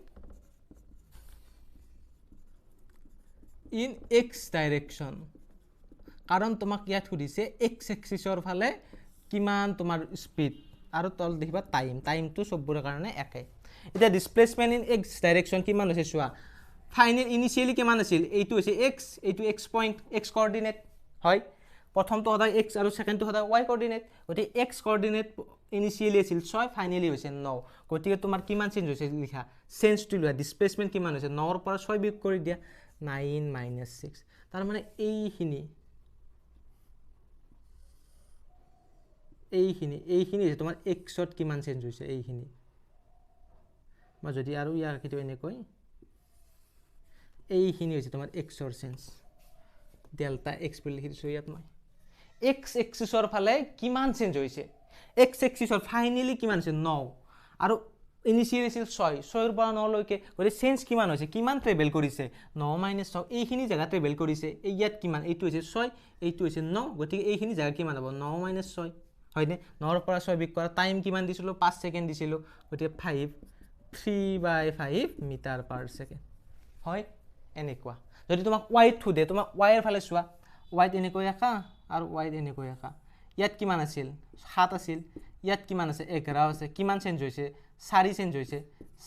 ইন এক্স ডাইৰেকশ্যন কাৰণ তোমাক ইয়াত সুধিছে এক্স এক্সিছৰ ফালে কিমান তোমাৰ স্পীড আৰু তল দেখিবা টাইমটো সববোৰৰ কাৰণে একে এটা ডিসপ্লেসমেন্ট ইন এক্স ডাইৰেকশ্যন কিমান হৈছে চোৱা ফাইনেল ইনিশিয়ালি কিমান আছিল এইটো হৈছে এক্স এইটো এক্স পইণ্ট এক্স কোঅৰ্ডিনেট হয় প্ৰথমটো সদায় এক্স আৰু সেকেন্ডটো সদায় ৱাই কোঅৰ্ডিনেট গতি এক্স কোঅৰ্ডিনেট ইনিশিয়ালি আছিল 6 ফাইনেলি হৈছে 9 গতিকে তোমাৰ কিমান চেঞ্জ হৈছে লিখা চেঞ্জটো লোৱা ডিসপ্লেসমেন্ট কিমান হৈছে 9 ৰ পৰা 6 বিয়োগ কৰি দিয়া 9 - 6 তাৰ মানে এইখিনি হৈছে তোমাৰ এক্সত কিমান চেঞ্জ হৈছে এইখিনি মই যদি আৰু ইয়াৰ কিটো এনেকৈ এইখিনি হৈছে তোমাৰ এক্সৰ চেঞ্জ ডেল্টা এক্স বুলি লিখি দিছো ইয়াত মই এক্স এক্সিছৰ ফালে কিমান চেঞ্জ হৈছে এক্স এক্সিছৰ ফাইনেলি কিমান হৈছে 9 আৰু ইনিশিয়ালি আছিল 6 ৰ পৰা 9 লৈকে গৰি চেঞ্জ কিমান হৈছে কিমান ট্ৰেভেল কৰিছে 9 - 6 এইখিনি জায়গা ট্ৰেভেল কৰিছে ইয়াত কিমান এইটো হৈছে 6 এইটো হৈছে 9 গতিকে এইখিনি জায়গা কিমান হ'ব 9 - 6 হয়নে 9 ৰ পৰা 6 বিয়োগ কৰা টাইম কিমান দিছিলো 5 সেকেন্ড দিছিলো গতিকে 3/5 মিটাৰ পাৰ সেকেন্ড হয় এনেকুৱা যদি তোমাক y থুদে তোমাক y এৰ ফালে চোৱা y এনেকৈ আকা আৰু y এনেকৈ আকা ইয়াত কিমান আছিল 7 আছিল ইয়াত কিমান আছে 11 আছে কিমান চেঞ্জ হৈছে 4 চেঞ্জ হৈছে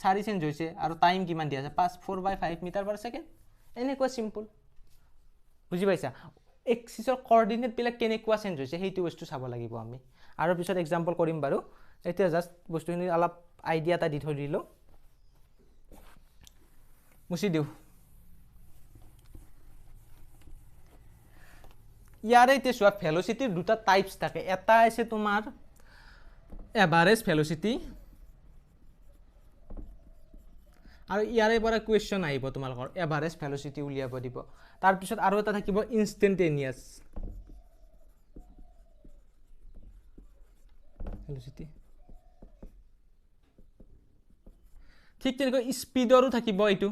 4 চেঞ্জ হৈছে আৰু টাইম কিমান দিয়া আছে 4/5 মিটাৰ পাৰ সেকেন্ড এনেকুৱা সিম্পল বুজি পাইছা এক্সিছৰ কোঅৰ্ডিনেট বিলাক কেনেকুৱা চেঞ্জ হৈছে হেইটো বস্তু চাব লাগিব আমি আৰু পিছত এক্সাম্পল কৰিম বাৰু এতিয়া জাস্ট বস্তুখিনি অলপ আইডিয়া এটা দি থৈ দিলো মুছি দিও ইয়াৰে এতিয়া চোৱা ভেলোচিটিৰ দুটা টাইপস থাকে এটা আছে তোমাৰ এভাৰেজ ভেলোচিটি আৰু ইয়াৰে পৰা কোৱেশ্চন আহিব তোমালোকৰ এভাৰেজ ভেলোচিটি উলিয়াব দিব তাৰ পিছত আৰু এটা থাকিব ইনষ্টেন্টেনিয়াছ ভেলোচিটি ঠিক তেনেকৈ স্পিডৰো থাকিব এইটো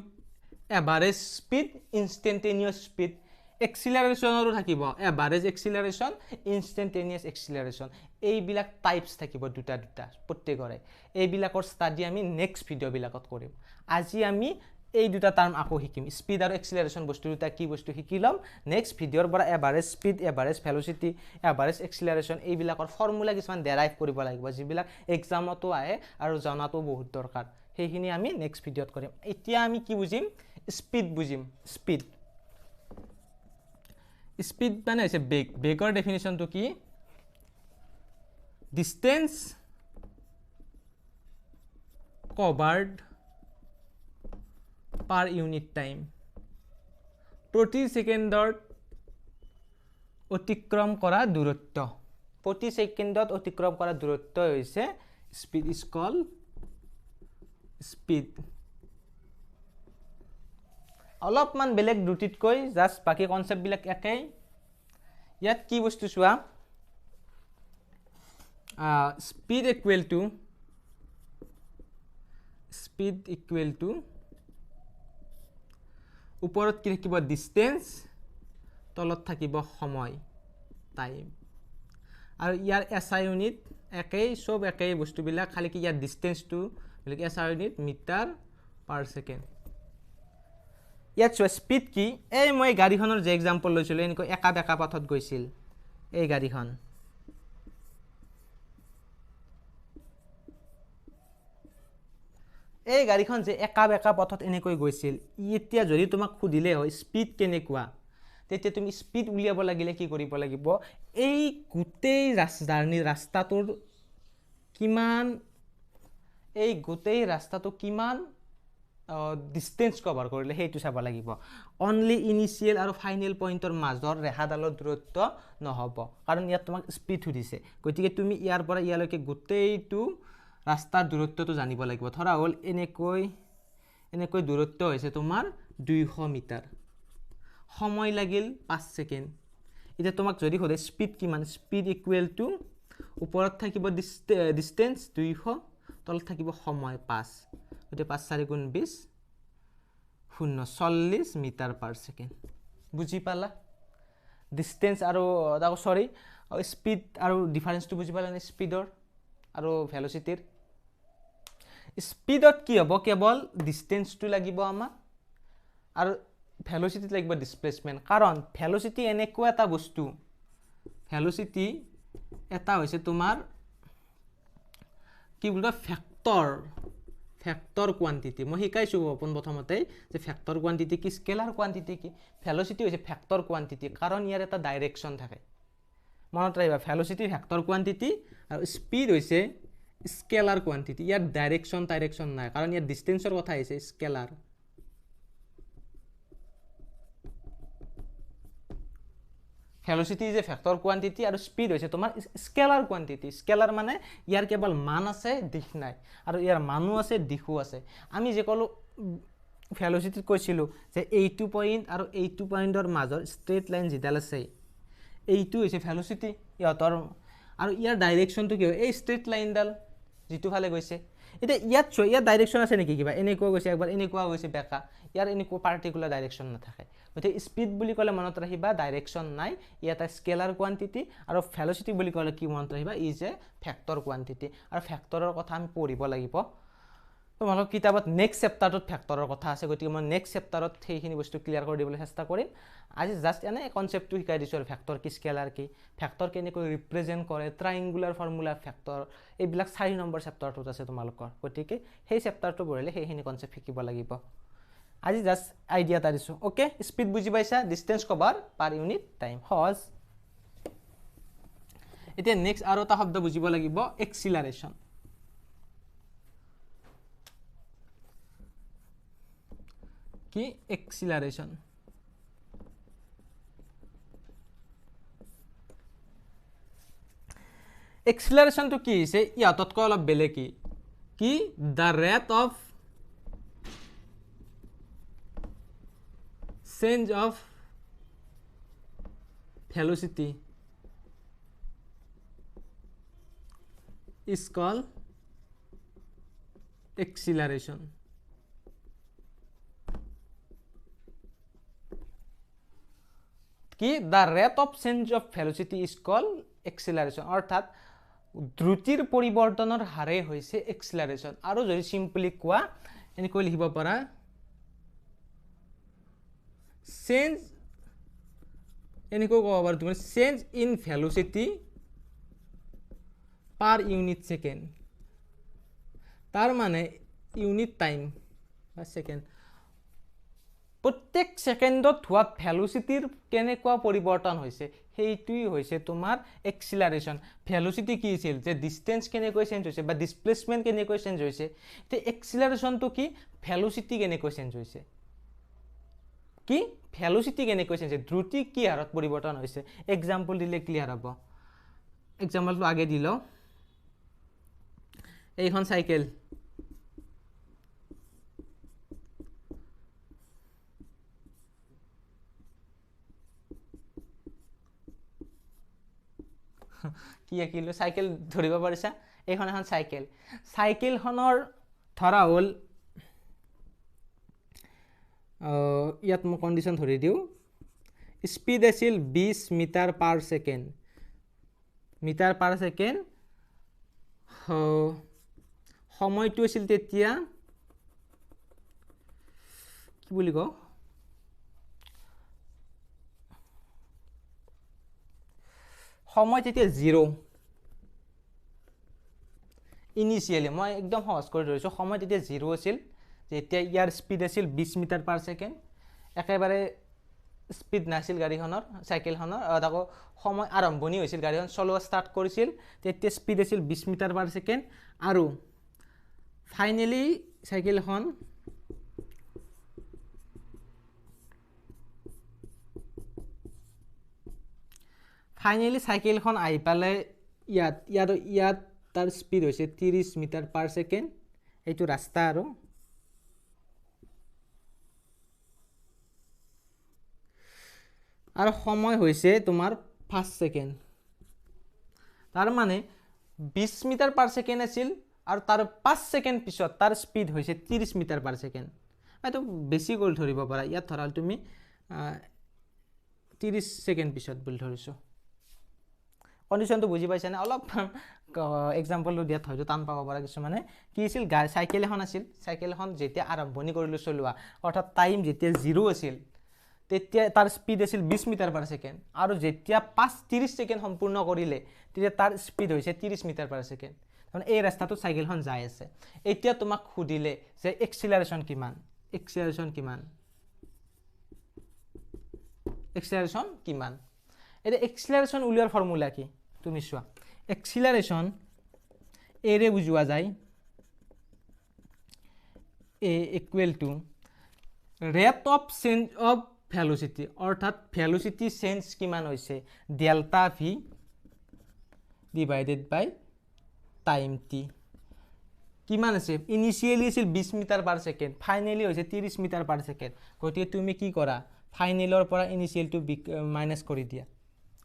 এভাৰেজ স্পিড ইনষ্টেন্টেনিয়াছ স্পিড এক্সিলাৰেশনৰো থাকিব এভাৰেজ এক্সিলাৰেশন ইনষ্টেন্টেনিয়াছ এক্সিলাৰেশন এইবিলাক টাইপস থাকিব দুটা প্ৰত্যেকৰে এইবিলাকৰ ষ্টাডি আমি নেক্সট ভিডিও বিলাকত কৰিম আজি আমি এই দুটা টাৰ্ম আকৌ শিকিম স্পিড আৰু এক্সিলাৰেশন বস্তু দুটা কি বস্তু শিকিলম নেক্সট ভিডিওৰ পৰা average speed average velocity average এক্সিলাৰেশন এইবিলাকৰ ফৰ্মুলা কিছুমান ডেৰাইভ কৰিব লাগিব যিবিলাক এক্সামতো আহে আৰু জানাটো বহুত দৰকাৰ সেইখিনি আমি নেক্সট ভিডিওত কৰিম এতিয়া আমি কি বুজিম স্পিড বুজিম স্পিড মানে হৈছে বেগৰ ডেফিনিশনটো কি ডিসটেন্স কভাৰ্ড পাৰ ইউনিট টাইম প্ৰতি সেকেন্ডত অতিক্ৰম কৰা দূৰত্ব প্ৰতি সেকেন্ডত অতিক্ৰম কৰা দূৰত্ব হৈছে স্পিড ইজ কল স্পিড অলপমান বেলেগ দুটিতকৈ জাস্ট বাকি কনসেপ্ট বিলাক একেই ইয়াত কি বস্তু চোৱা স্পিড ইকুৱেল টু ওপৰত কি থাকিব ডিসটেন্স তলত থাকিব সময় টাইম আৰু ইয়াৰ এসআই ইউনিট একেই সব একেই বস্তুবিলাক খালি কি ইয়াৰ ডিসটেন্সটো বেলেগ SI unit metre per second ইয়াত চোৱা স্পিড কি এই মই গাড়ীখনৰ যে এক্সাম্পল লৈছিলো এনেকৈ একা বেকা পথত গৈছিল এই গাড়ীখন এই গাড়ীখন যে একা বেকা পথত এনেকৈ গৈছিল এতিয়া যদি তোমাক খুদিলে হয় স্পিড কেনেকুৱা তেতিয়া তুমি স্পিড উলিয়াব লাগিলে কি কৰিব লাগিব এই গোটেই ৰাস্তাটোৰ কিমান ডিষ্টেঞ্চ কভাৰ কৰিলে সেইটো চাব লাগিব অনলি ইনিচিয়েল আৰু ফাইনেল পইণ্টৰ মাজৰ ৰেখাডালৰ দূৰত্ব নহ'ব কাৰণ ইয়াত তোমাক স্পীড সুধিছে গতিকে তুমি ইয়াৰ পৰা ইয়ালৈকে গোটেইটো ৰাস্তাৰ দূৰত্বটো জানিব লাগিব ধৰা হ'ল এনেকৈ দূৰত্ব হৈছে তোমাৰ 200 মিটাৰ সময় লাগিল 5 ছেকেণ্ড এতিয়া তোমাক যদি সোধে স্পীড কিমান স্পীড ইকুৱেল টু ওপৰত থাকিব ডিষ্টেঞ্চ 200 তলত থাকিব সময় 5 গতিকে 5 4 গুণ 20 40 মিটাৰ পাৰ ছেকেণ্ড বুজি পালা ডিষ্টেঞ্চ আৰু সৰি স্পীড আৰু ডিফাৰেঞ্চটো বুজি পালা নে স্পীডৰ আৰু ভেলোচিটিৰ স্পীডত কি হ'ব কেৱল ডিষ্টেঞ্চটো লাগিব আমাক আৰু ভেলোচিটিত লাগিব ডিসপ্লেসমেন্ট কাৰণ ভেলোচিটি এনেকুৱা এটা বস্তু ভেলোচিটি এটা হৈছে তোমাৰ কি বুলি ফ্যাক্টৰ কোয়ান্টিটি মই শিকাইছো আপোন প্ৰথমতে যে ফ্যাক্টৰ কোয়ান্টিটি কি স্কেলাৰ কোয়ান্টিটি কি ভেলোচিটি হৈছে ফ্যাক্টৰ কোয়ান্টিটি কাৰণ ইয়াৰ এটা ডাইৰেকশন থাকে মনত ৰাখিবা ভেলোচিটি ফ্যাক্টৰ কোয়ান্টিটি আৰু স্পীড হৈছে স্কেলাৰ কোয়ান্টিটি ইয়াৰ ডাইৰেকশন নাই কাৰণ ইয়াৰ ডিসটেন্সৰ কথা আহিছে scalar velocity is a vector quantity আৰু স্পীড হৈছে তোমাৰ স্কেলাৰ কোয়ান্টিটি স্কেলাৰ মানে ইয়াৰ কেৱল মান আছে দিশ নাই আৰু ইয়াৰ মানো আছে দিশো আছে আমি যে কলো ভেলোচিটিত কৈছিলো যে এইটো পইণ্ট আৰু এইটো পইণ্টৰ মাজৰ ষ্ট্ৰেট লাইন যিডাল আছে এইটো হৈছে ভেলোচিটি ইয়াৰ আৰু ইয়াৰ ডাইৰেকশনটো কি হয় এই ষ্ট্ৰেট লাইনডাল যেটো ফালে গৈছে এটা ইয়াৰ ডাইৰেকশন আছে নেকি কিবা এনেকুৱা গৈছে একবাৰ এনেকুৱা গৈছে বেকা ইয়াৰ এনেকুৱা পাৰ্টিকুলাৰ ডাইৰেকশন নাথাকে গতিকে স্পীড বুলি ক'লে মনত ৰাখিবা ডাইৰেকশন নাই এটা স্কেলাৰ কোয়ান্টিটি আৰু ভেলোচিটি বুলি ক'লে কি মনত ৰাখিবা ইজ এ ফ্যাক্টৰ কোয়ান্টিটি আৰু ফ্যাক্টৰৰ কথা আমি পঢ়িব লাগিব তোমালোক কিতাপত নেক্সট চেপ্টাৰটোত ফ্যাক্টৰৰ কথা আছে গতিকে মই নেক্সট চেপ্টাৰত সেইখিনি বস্তু ক্লিয়াৰ কৰি দিবলৈ চেষ্টা কৰিম আজি জাস্ট এনে কনসেপ্টটো শিকাই দিছো আৰু ফ্যাক্টৰ কি স্কেলাৰ কি ফ্যাক্টৰ কেনেকৈ ৰিপ্ৰেজেন্ট কৰে ট্ৰায়াঙ্গুলাৰ ফৰ্মুলা ফ্যাক্টৰ এইবিলাক 4 নম্বৰ চেপ্টাৰটোত আছে তোমালোকৰ গতিকে সেই চেপ্টাৰটো পঢ়িলে সেইখিনি কনসেপ্ট শিকিব লাগিব আজি জাস্ট আইডিয়া এটা দিছো ওকে স্পীড বুজি পাইছা ডিসটেন্স কভাৰ পাৰ ইউনিট টাইম হজ এতিয়া নেক্সট আৰু এটা শব্দ বুজিব লাগিব এক্সিলাৰেশন কি এক্সিলারেশন এক্সিলারেশন তো কি আছে ইয়াতকৈ অলপ বেলেগ কি the rate of change of velocity is called acceleration কি the rate of change of velocity is called acceleration অৰ্থাৎ দ্ৰুতিৰ পৰিৱৰ্তনৰ হাৰে হৈছে acceleration আৰু যদি সিম্পলি কোৱা এনেকৈ লিখিব পাৰা change এনেকৈ ক'ব পাৰা তুমি change in velocity per unit second তাৰ মানে ইউনিট টাইম বা সেকেন্ড প্ৰত্যেক সেকেন্ডত হোৱা ভেলোচিটিৰ কেনেকুৱা পৰিৱৰ্তন হৈছে সেইটোই হৈছে তোমাৰ এক্সিলাৰেশন ভেলোচিটি কি আছিল যে ডিসটেন্স কেনেকৈ চেঞ্জ হৈছে বা ডিসপ্লেসমেন্ট কেনেকৈ চেঞ্জ হৈছে তে এক্সিলাৰেশনটো কি ভেলোচিটি কেনেকৈ চেঞ্জ হৈছে কি ভেলোচিটি কেনেকৈ চেঞ্জ হৈছে দ্ৰুতি কি হাৰত পৰিৱৰ্তন হৈছে এক্সাম্পল দিলে ক্লিয়াৰ হ'ব এক্সাম্পলটো আগে দিলো এইখন সাইকেল কি আকিলো সাইকেল ধৰিব পাৰিছা এইখন এখন সাইকেল সাইকেলখনৰ ধৰা হ'ল ইয়াত মই কন্ডিশন ধৰি দিও স্পীড আছিল 20 মিটাৰ পাৰ সেকেন্ড সময়টো আছিল তেতিয়া কি বুলি কও সময় তেতিয়া 0 ইনিশিয়ালি মই একদম সহজ কৰি ধৰিছো সময় তেতিয়া 0 আছিল যেতিয়া ইয়াৰ স্পীড আছিল 20 মিটাৰ পাৰ সেকেন্ড একেবাৰে স্পীড নাছিল গাড়ীখনৰ সাইকেলখনৰ আকৌ সময় আৰম্ভণি হৈছিল গাড়ীখন চলোৱা ষ্টাৰ্ট কৰিছিল তেতিয়া স্পীড আছিল 20 মিটাৰ পাৰ সেকেন্ড আৰু ফাইনালি সাইকেলখন ফাইনেলি চাইকেলখন আহি পালে ইয়াত তাৰ স্পীড হৈছে 30 মিটাৰ পাৰ ছেকেণ্ড এইটো ৰাস্তা আৰু সময় হৈছে তোমাৰ 5 ছেকেণ্ড তাৰ মানে 20 মিটাৰ পাৰ ছেকেণ্ড আছিল আৰু তাৰ 5 ছেকেণ্ড পিছত তাৰ স্পীড হৈছে 30 মিটাৰ পাৰ ছেকেণ্ড এইটো বেছি কৰি ধৰিব পাৰা ইয়াত ধৰাল তুমি 30 ছেকেণ্ড পিছত বুলি ধৰিছো কন্ডিশনটো বুজি পাইছানে অলপ এক্সাম্পলটো দিয়াত হয়তো টান পাব পাৰা কিছুমানে কি আছিল চাইকেল এখন আছিল চাইকেল এখন যেতিয়া আৰম্ভণি কৰিলো চলোৱা অৰ্থাৎ টাইম যেতিয়া 0 আছিল তেতিয়া তাৰ স্পীড আছিল 20 মিটাৰ পাৰ ছেকেণ্ড আৰু যেতিয়া 30 ছেকেণ্ড সম্পূৰ্ণ কৰিলে তেতিয়া তাৰ স্পীড হৈছে 30 মিটাৰ পাৰ ছেকেণ্ড মানে এই ৰাস্তাটো চাইকেলখন যাই আছে এতিয়া তোমাক খুদিলে যে এক্সিলাৰেশন কিমান এটা এক্সিলাৰেশন উলিয়াৰ ফৰ্মুলা কি তুমি চোৱা এক্সিলাৰেশন এৰে বুজোৱা যায় a equal to rate of change of velocity অৰ্থাৎ velocity change কিমান হৈছে delta v divided by time t কিমান আছে ইনিশিয়ালি আছিল 20 মিটাৰ পাৰ ছেকেণ্ড ফাইনালি হৈছে 30 মিটাৰ পাৰ ছেকেণ্ড গতিকে তুমি কি কৰা ফাইনেলৰ পৰা ইনিশিয়ালটো মাইনাস কৰি দিয়া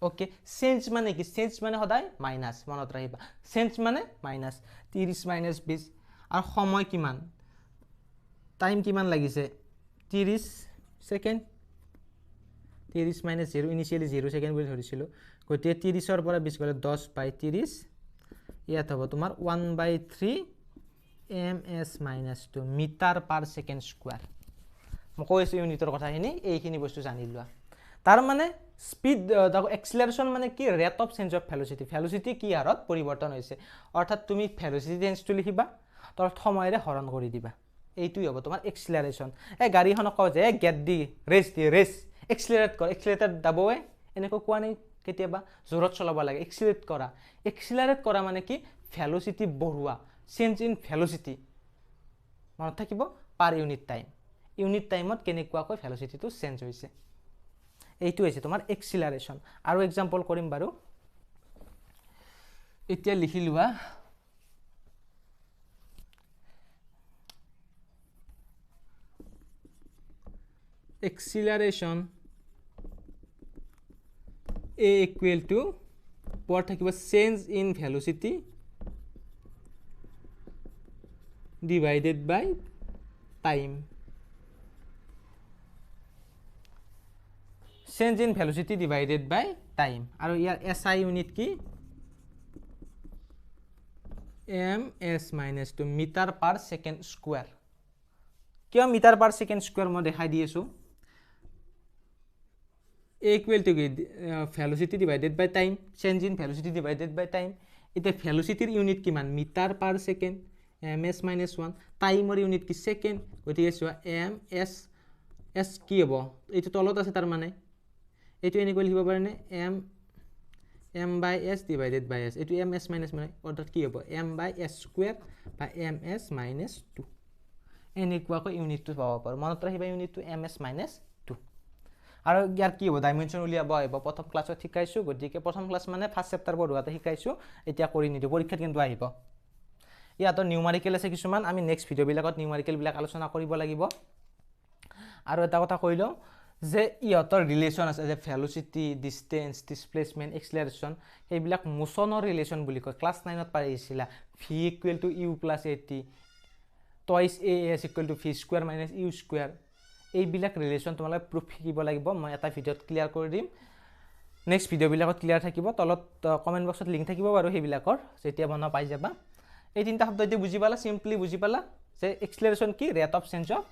ওকে চেঞ্জ মানে কি চেঞ্জ মানে সদায় মাইনাস মনত ৰাখিবা চেঞ্জ মানে মাইনাস 30 মাইনাস 20 আৰু সময় কিমান টাইম কিমান লাগিছে 30 সেকেন্ড 30 মাইনাস 0 ইনিশিয়ালি 0 সেকেন্ড বুলি ধৰিছিলো গতিকে 30 ৰ পৰা 20 গলে 10 বাই 30 ইয়াত হ'ব তোমাৰ 1/3 ms - 2 metre per second square মই কৈছো ইউনিটৰ কথাখিনি এইখিনি বস্তু জানি লোৱা তাৰ মানে স্পীড এক্সিলাৰেশন মানে কি rate of change of velocity কি হাৰত পৰিৱৰ্তন হৈছে অৰ্থাৎ তুমি ভেলোচিটি চেঞ্জটো লিখিবা তাৰ সময়ৰে হৰণ কৰি দিবা এইটোই হ'ব তোমাৰ এক্সিলাৰেশন এই গাড়ীখনক কয় যে গেট দি ৰেচ এক্সিলাৰেট কৰ এক্সিলাৰেটৰ দাবৱে এনেকৈ কোৱা নাই কেতিয়াবা জোৰত চলাব লাগে এক্সিলাৰেট কৰা মানে কি ভেলোচিটি বঢ়োৱা চেঞ্জ ইন ভেলোচিটি মনত থাকিব পাৰ ইউনিট টাইমত কেনেকুৱাকৈ ভেলোচিটিটো চেঞ্জ হৈছে এইটো হৈছে তোমাৰ এক্সিলাৰেশন আৰু এক্সাম্পল কৰিম বাৰু এতিয়া লিখি লোৱা acceleration a equal to what থাকিব change in velocity divided by time change in velocity divided by time আৰু ইয়াৰ SI ইউনিট কি ms - 2 metre per second square কিয় মিটাৰ পাৰ সেকেন্ড স্কয়াৰ মই দেখাই দি আছো equal to velocity divided by time change in velocity divided by time এটা velocity unit কিমান metre per second ms - 1 টাইমৰ ইউনিট কি সেকেন্ড গতিকে চোৱা ms কি হ'ব এইটো তলত আছে তাৰ মানে এইটো এনেকৈ লিখিব পাৰে নে m/s divided by s এইটো ms - মানে অৰ্থাৎ কি হ'ব m/s স্কয়াৰ বা ms - 2 এনেকুৱাকৈ ইউনিটটো পাব পাৰো মনত ৰাখিবা ইউনিটটো ms - 2 আৰু ইয়াৰ কি হ'ব ডাইমেনশন উলিয়াব আহিব প্ৰথম ক্লাছত শিকাইছো গতিকে প্ৰথম ক্লাছ মানে ফাৰ্ষ্ট চেপ্টাৰ পঢ়ুৱাতে শিকাইছো এতিয়া কৰি নিদিও পৰীক্ষাত কিন্তু আহিব ইয়াত নিউমাৰিকেল আছে কিছুমান আমি নেক্সট ভিডিও বিলাকত নিউমাৰিকেল বিলাক আলোচনা কৰিব লাগিব আৰু এটা কথা কৈলো যে ইহতৰ ৰিলেশন আছে যে ভেলোচিটি ডিসটেন্স ডিসপ্লেসমেন্ট এক্সিলাৰেশন এইবিলাক মোশনৰ ৰিলেশন বুলি কয় ক্লাস 9 ত পাইছিলা v = u + at twice as equal to v square minus u square এইবিলাক ৰিলেশন তোমালৈ প্ৰুফ শিকিব লাগিব মই এটা ভিডিওত ক্লিয়াৰ কৰি দিম নেক্সট ভিডিও বিলাকত ক্লিয়াৰ থাকিব তলত কমেন্ট বক্সত লিংক থাকিব বাৰু হেবিলাকৰ যেতিয়া বনা পাই যাবা এই তিনটা শব্দ দি বুজি পালা সিম্পলি বুজি পালা যে এক্সিলাৰেশন কি rate of change of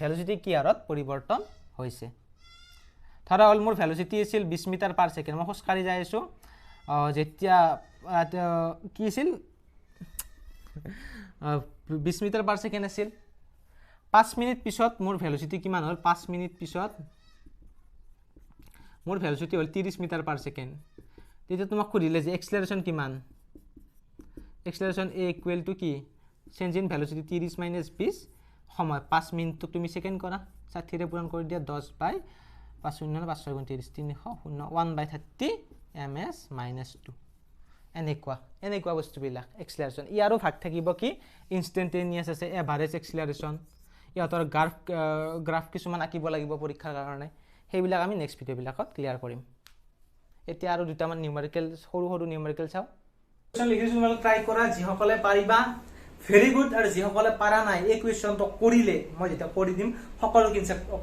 velocity কি হাৰত পৰিৱৰ্তন হৈছে ধৰা হল মোৰ ভেলোচিটি আছিল 20 মিটাৰ পাৰ সেকেন্ড মই খোজকাঢ়ি যাই আছো যেতিয়া কি আছিল 20 মিটাৰ পাৰ সেকেন্ড আছিল 5 মিনিট পিছত মোৰ ভেলোচিটি কিমান হল 5 মিনিট পিছত মোৰ ভেলোচিটি হল 30 মিটাৰ পাৰ সেকেন্ড তেতিয়া তোমাক খুদিলে যে এক্সিলাৰেশন কিমান এক্সিলাৰেশন a equal to কি চেঞ্জ ইন ভেলোচিটি 30 - 20 সময় 5 মিনিট তুমি সেকেন্ড কৰা 60 ৰে পূৰণ কৰি দিয়া 10/30 5 শূন্য 5 6 30 300 1/30 ms - 2 এনেকুৱা বস্তুবিলাক এক্সেলাৰেশ্যন ইয়াৰো ভাগ থাকিব কি ইনষ্টেণ্টেনিয়াছ আছে এভাৰেজ এক্সেলাৰেশ্যন ইয়াতৰ গ্ৰাফ কিছুমান আঁকিব লাগিব পৰীক্ষাৰ কাৰণে সেইবিলাক আমি নেক্সট ভিডিঅ'বিলাকত ক্লিয়াৰ কৰিম এতিয়া আৰু দুটামান নিউমেৰিকেল সৰু নিউমেৰিকেল চাওঁ কোৱেশ্চন লিখিছো তোমালোক ট্ৰাই কৰা যিসকলে পাৰিবা ভেৰি গুড আৰু যিসকলে পাৰা নাই এই কুৱেশ্যনটো কৰিলে মই যেতিয়া কৰি দিম সকলো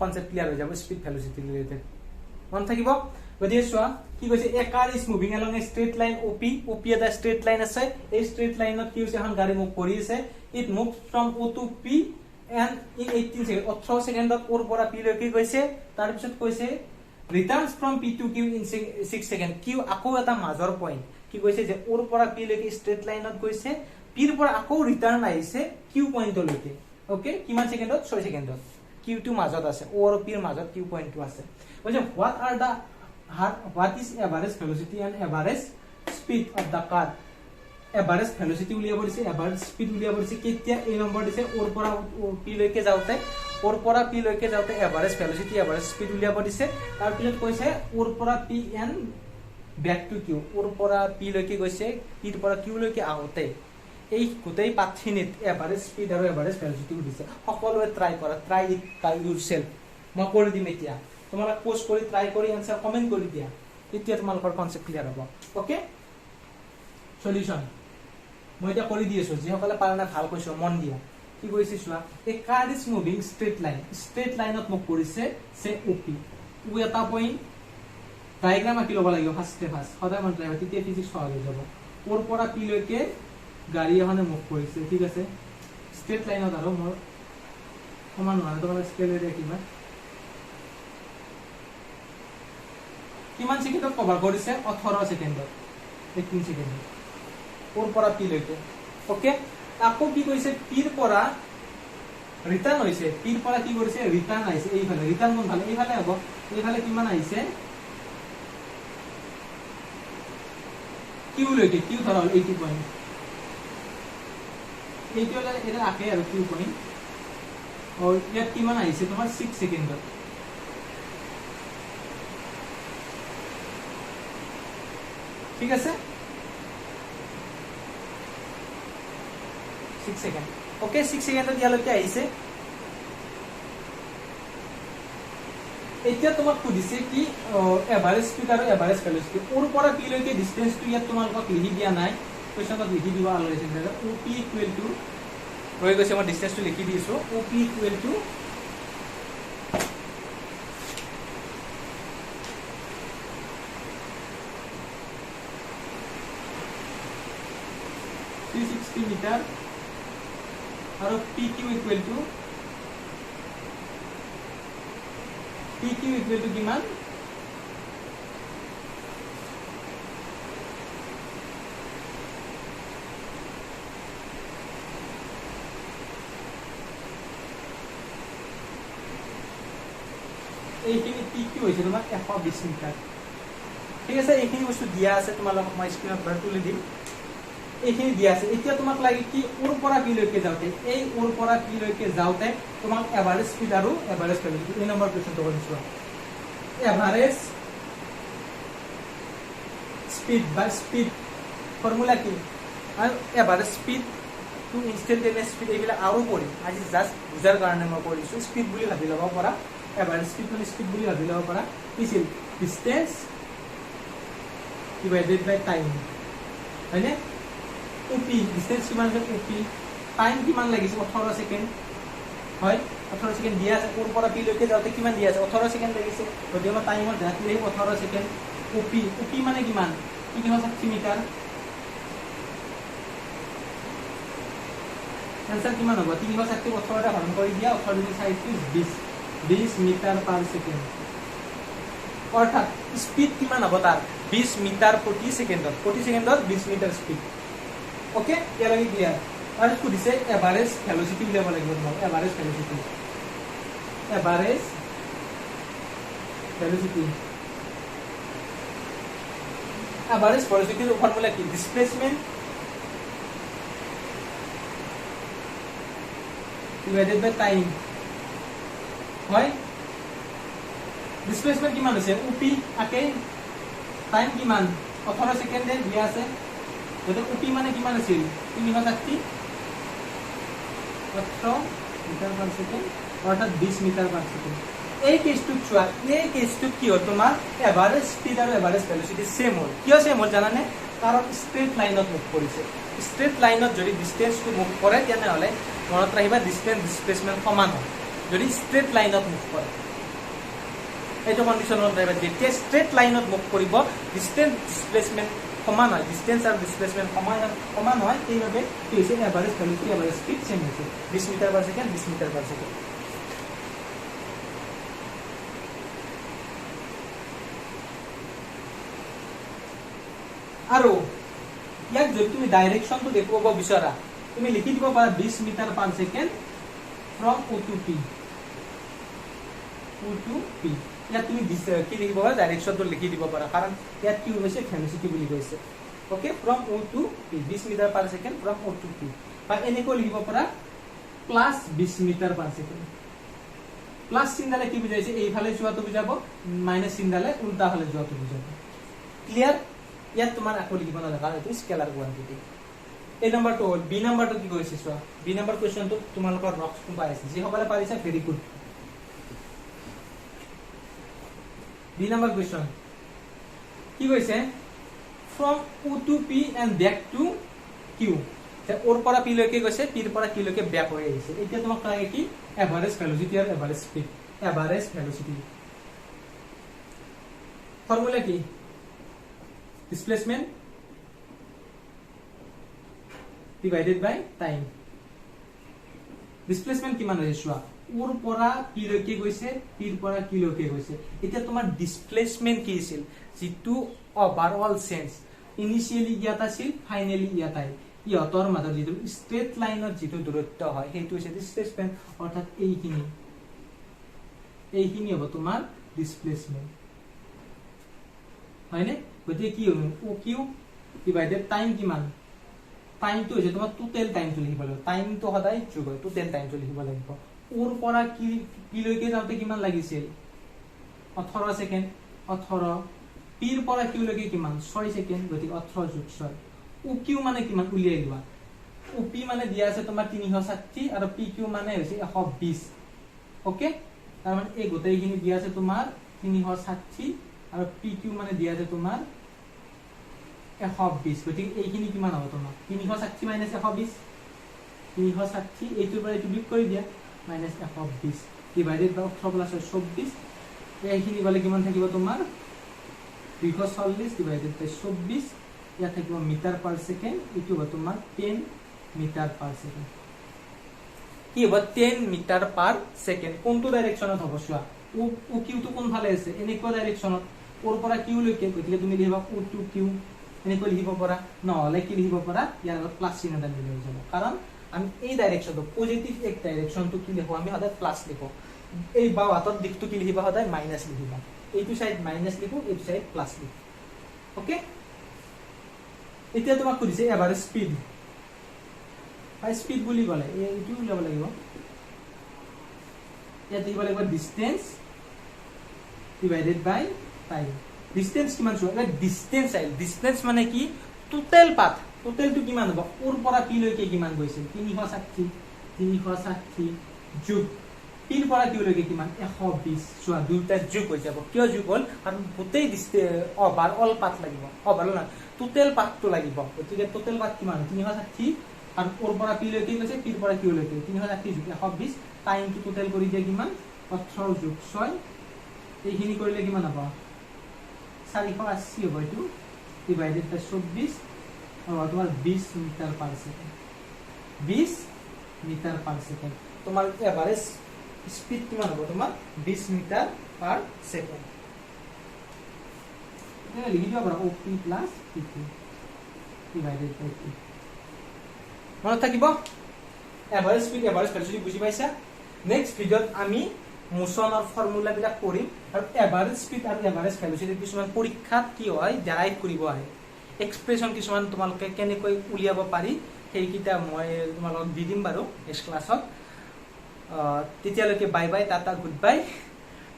কনসেপ্ট ক্লিয়াৰ হৈ যাব স্পীড ভেলোচিটি ৰিলেটেড মন থাকিব গতিকে চোৱা কি কৈছে a car is moving along a straight line OP এটা ষ্ট্ৰেট লাইন আছে এই ষ্ট্ৰেট লাইনত কি হৈছে এখন গাড়ী মুভ কৰি আছে it move from O to P and in 18 second 18 সেকেন্ডত ওৰ পৰা পি লৈকে গৈছে তাৰ পিছত কৈছে returns from P to Q in 6 second Q আকৌ এটা মাজৰ পইণ্ট কি কৈছে যে ওৰ পৰা পি লৈকে ষ্ট্ৰেট লাইনত গৈছে পিৰ পৰা আকৌ ৰিটাৰ্ন আহিছে কিউ পইণ্টলৈকে ওকে কিমান সেকেন্ডত 6 সেকেন্ডত কিউ টু মাজত আছে ও আৰু পিৰ মাজত কিউ পইণ্টটো আছে কৈছে what is average velocity and average speed of the car average velocity উলিয়াব দিছে average speed উলিয়াব দিছে কেতিয়া এই নম্বৰ দিছে ওৰ পৰা পি লৈকে যাওতে average velocity average speed উলিয়াব দিছে তাৰ পিছত কৈছে ওৰ পৰা P and back to Q ওৰ পৰা পি লৈকে গৈছে পিৰ পৰা কিউ লৈকে আহোতে এই গোটেই পাথখিনিত এভাৰেজ স্পীড আৰু এভাৰেজ ভেলোচিটি দিছে সকলোৱে ট্ৰাই কৰা ট্ৰাই ইট বাই ইউৰসেল্ফ মই কৰি দিম এতিয়া তোমালোক পোস্ট কৰি ট্ৰাই কৰি আনসাৰ কমেন্ট কৰি দিয়া তেতিয়া তোমালোকৰ কনসেপ্ট ক্লিয়াৰ হ'ব ওকে সলিউশন মই এটা কৰি দি আছো যিসকলে পাৰা নাই ভাল কৈছো মন দিয়া কি কৈছে চোৱা এ কাৰ ইজ মুভিং ষ্ট্ৰেট লাইনত মুভ কৰিছে সে ওপি ও এটা পইণ্ট ডায়াগ্ৰাম আঁকি ল'ব লাগিব ফাৰ্ষ্ট সদায় মন ৰাখিবা তেতিয়া ফিজিক্স সহজ হৈ যাব ওৰ পৰা পি লৈকে গাড়ী এখনে মুভ কৰিছে ঠিক আছে ষ্ট্ৰেট লাইনত আৰু মোৰ সমান নহয় তোমালোকে স্কেল এৰিয়া কিমান সেকেন্ডত কভাৰ কৰিছে 18 সেকেন্ডত 18 সেকেন্ডত ওৰ পৰা পি লৈকে ওকে আকৌ কি কৈছে পিৰ পৰা ৰিটাৰ্ন হৈছে পিৰ পৰা কি কৰিছে ৰিটাৰ্ন আহিছে এইফালে ৰিটাৰ্ন কোন ফালে এইফালে হ'ব এইফালে কিমান আহিছে কিউ লৈকে কিউ ধৰা 80 পইণ্ট এইটোলে এটা আকে আৰু কিউ পইণ্ট আৰু ইয়াত কিমান আহিছে তোমাৰ 6 সেকেন্ডত ঠিক আছে 6 সেকেন্ড ওকে 6 সেকেন্ডত ইয়ালৈকে আহিছে এতিয়া তোমাক সুধিছে কি এভাৰেজ স্পীড আৰু এভাৰেজ ভেলোচিটি ওৰ পৰা পি লৈকে ডিসটেন্সটো ইয়াত তোমালোকক লিখি দিয়া নাই কোৱেশ্যনত লিখি দিব আলৈছে OP ইকুৱেল টু হৈ গৈছে মই ডিসটেন্সটো লিখি দিছো OP ইকুৱেল টু মিটাৰ আৰু PQ ইকুৱেল টু কিমান এইখিনি PQ হৈছে তোমাৰ 120 মিটাৰ ঠিক আছে এইখিনি বস্তু দিয়া আছে তোমালোকক মই স্ক্ৰীনত বাৰু তুলি দিম এইখিনি দিয়া আছে এতিয়া তোমাক লাগে কি ওৰ পৰা পি লৈকে যাওতে এই ওৰ পৰা পি লৈকে যাওতে তোমাক এভাৰেজ স্পীড আৰু এভাৰেজ ভেলোচিটি এই নম্বৰ কোৱেশ্যনটো কৰিছো এভাৰেজ স্পীড বাই স্পীড ফৰ্মুলা কি আৰু এভাৰেজ স্পীড টু ইনষ্টেন্টেনিয়াছ স্পীড এইবিলাক আৰু কৰিম আজি জাস্ট বুজাৰ কাৰণে মই কৰিছো স্পীড বুলি ভাবি ল'ব পৰা এভাৰেজ স্পীড মানে স্পীড বুলি ভাবি ল'ব পৰা কিছিল ডিসটেন্স ডিভাইডেড বাই টাইম হয়নে OP ডিসটেন্স কিমান আছে OP টাইম কিমান লাগিছে 18 সেকেন্ড হয় 18 সেকেন্ড দিয়া আছে ওৰ পৰা পি লৈকে যাওতে কিমান দিয়া আছে 18 সেকেন্ড লাগিছে যদি মই টাইমৰ ধাতি লাগি 18 সেকেন্ড OP মানে কিমান 360 মিটাৰ आंसर কিমান হ'ব 360 18 টা হৰণ কৰি দিয়া 18 × 4 20 মিটাৰ পাৰ সেকেন্ড অৰ্থাৎ স্পীড কিমান হ'ব তাৰ 20 মিটাৰ প্ৰতি সেকেন্ডত 20 মিটাৰ স্পীড ओके क्या लगे क्लियर और इसको दिसे एवरेज वेलोसिटी लेवल लगे बोल एवरेज वेलोसिटी का फार्मूला की डिस्प्लेसमेंट डिवाइडेड बाय टाइम হয় ডিসপ্লেসমেন্ট কিমান আছে উপি আকে টাইম কিমান 18 সেকেন্ডে দিয়া আছে গতে উপি মানে কিমান আছিল 360 18 মিটার পার সেকেন্ড অর্থাৎ 20 মিটার পার সেকেন্ড এই কেসটো চোৱা এই কেসটো কি হয় তোমাৰ এভাৰেজ স্পিড আৰু এভাৰেজ ভেলোসিটি সেম হয় কিয় সেম হয় জানানে কাৰণ স্ট্ৰেট লাইনত মুভ কৰিছে স্ট্ৰেট লাইনত যদি ডিসটেন্সটো মুভ কৰে তেনেহলে মনত ৰাখিবা ডিসটেন্স ডিসপ্লেসমেন্ট সমান হয় যদি স্ট্ৰেট লাইনত মুভ কৰে এইটো কন্ডিশনত ৰাখিবা যেতিয়া স্ট্ৰেট লাইনত মুভ কৰিব ডিসটেন্স ডিসপ্লেসমেন্ট সমান হয় ডিসটেন্স আৰু ডিসপ্লেসমেন্ট সমান হয় এইভাবে কি হৈছে average velocity average speed same হৈছে 20 metre per second 20 metre per second আৰু ইয়াক যদি তুমি ডাইৰেকশনটো দেখুৱাব বিচাৰা তুমি লিখি দিব পাৰা 20 metre per second from O to P O to P ইয়াত তুমি কি লিখিব পাৰা ডাইৰেকশনটো লিখি দিব পাৰা কাৰণ ইয়াত কি হৈছে ভেলোসিটি বুলি কৈছে okay from O to P 20 metre per second from O to P বা এনেকৈ লিখিব পাৰা plus 20 metre per second plus চিহ্নলে কি বুজাইছে এইফালে যোৱাটো বুজাব মাইনাস চিহ্নলে উল্টা ফালে যোৱাটো বুজাব ক্লিয়াৰ ইয়াত তোমাৰ আকো লিখিব নালাগে কাৰণ এটো স্কেলাৰ কোৱান্টিটি এই নম্বৰটো হল বি নম্বৰটো কি কৈছে চোৱা বি নম্বৰ কোৱেশ্চনটো তোমালোকৰ ৰক্স পাই আছে যি সকলে পাৰিছে very good B number question কি কৈছে from O to P and back to Q তে ওর পৰা P লৈকে গৈছে P ৰ পৰা Q লৈকে ব্যাক হৈ আহিছে এতিয়া তোমাক লাগে কি এভাৰেজ ভেলোসিটি আৰু average speed average velocity formula কি displacement divided by time displacement কিমান হৈছে চোৱা ওৰ পৰা P লৈকে গৈছে P ৰ পৰা Q লৈকে গৈছে এতিয়া তোমাৰ displacement কি আছিল যেটো ওভাৰঅল সেন্স ইনিশিয়ালি ইয়াত আছিল ফাইনালি ইয়াত আই ইহতৰ মাজত যেটো স্ট্ৰেট লাইনত যেটো দূৰত্ব হয় হেতু হৈছে displacement অৰ্থাৎ এইখিনি হ'ব তোমাৰ displacement হয়নে গতি কি হ'ব OQ ডিভাইডেড টাইম কিমান টাইমটো হৈছে তোমাৰ টোটাল টাইমটো লিখিব লাগিব টাইমটো সদায় যোগ হয় টোটাল টাইমটো লিখিব লাগিব ওৰ পৰা কি লৈকে যাওঁতে কিমান লাগিছিল 18 সেকেন্ড 18 P ৰ পৰা Q লৈকে কিমান 6 সেকেন্ড গতি 18 যোগ 6 OQ মানে কিমান উলিয়াই লোৱা OP মানে দিয়া আছে তোমাৰ 360 আৰু PQ মানে হৈছে 120 ওকে তাৰ মানে এই গোটেইখিনি দিয়া আছে তোমাৰ 360 আৰু PQ মানে দিয়া আছে তোমাৰ 120 গতি এইখিনি কিমান হ'ব তোমাৰ 360 - 120 360 এইটোৰ পৰা এইটো বিয়োগ কৰি দিয়া -120 ডিভাইডেড বাই 18 + 24 এইখিনি গলে কিমান থাকিব তোমাৰ 240 ডিভাইডেড বাই 24 ইয়া থাকিব মিটাৰ পাৰ সেকেন্ড ইটো হ'ব তোমাৰ 10 মিটাৰ পাৰ সেকেন্ড কি হ'ব 10 মিটাৰ পাৰ সেকেন্ড কোনটো ডাইৰেকশনত হ'ব চোৱা O Q তো কোন ফালে আছে এনেকুৱা ডাইৰেকশনত ওৰ পৰা Q লৈকে গতিকে তুমি লিখিবা O to Q এনেকৈ লিখিব পাৰা নহলে কি লিখিব পাৰা ইয়াৰ লগত প্লাস চিহ্নটা মিলি যাব কাৰণ আমি এই ডাইৰেকশনটো পজিটিভ এক ডাইৰেকশনটো কি লিখো আমি সদায় প্লাস লিখো এই বাও হাতৰ দিকটো কি লিখিবা সদায় মাইনাস লিখিবা এইটো সাইড মাইনাস লিখো এইটো সাইড প্লাস লিখো ওকে এতিয়া তোমাক কৈছে এভারেজ স্পিড হাই স্পিড বুলি গলে এইটো উলাব লাগিব ইয়াত দিব লাগিব ডিসটেন্স ডিভাইডেড বাই টাইম ডিসটেন্স কিমান চোৱা ডিসটেন্স মানে কি টোটাল পাথ টোটালটো কিমান হ'ব ওৰ পৰা P লৈকে কিমান গৈছিল 360 যোগ P ৰ পৰা Q লৈকে কিমান 120 চোৱা দুটা যোগ হৈ যাব কিয় যোগ হ'ল কাৰণ গোটেই ওভাৰঅল পাথ লাগিব ওভাৰঅল না টোটাল পাথটো লাগিব গতিকে টোটাল পাথ কিমান 360 আৰু ওৰ পৰা P লৈকে গৈছে P ৰ পৰা Q লৈকে 360 যোগ 120 টাইমটো টোটাল কৰি দিয়া কিমান 18 যোগ 6 এইখিনি কৰিলে কিমান হ'ব 480 হ'ব এইটো ডিভাইডেড বাই 24 আৰু তোমাৰ 20 metre per second 20 metre per second তোমাৰ এভাৰেজ স্পিড কিমান হ'ব তোমাৰ 20 মিটাৰ পাৰ সেকেন্ড এটা লিখি দিবা বাৰু OP + PQ ডিভাইডেড বাই Q মনত থাকিব এভাৰেজ স্পিড এভাৰেজ ভেলোসিটি বুজি পাইছা নেক্সট ভিডিওত আমি মোশনৰ ফৰ্মুলা বিলাক কৰিম আৰু এভাৰেজ স্পিড আৰু এভাৰেজ ভেলোসিটি কিছুমান পৰীক্ষাত কি হয় ডেৰাইভ কৰিব আহে এক্সপ্ৰেছন কিছুমান তোমালোকে কেনেকৈ উলিয়াব পাৰি সেইকিটা মই তোমালোকক দি দিম বাৰু নেক্সট ক্লাছত তেতিয়ালৈকে bye bye Tata good bye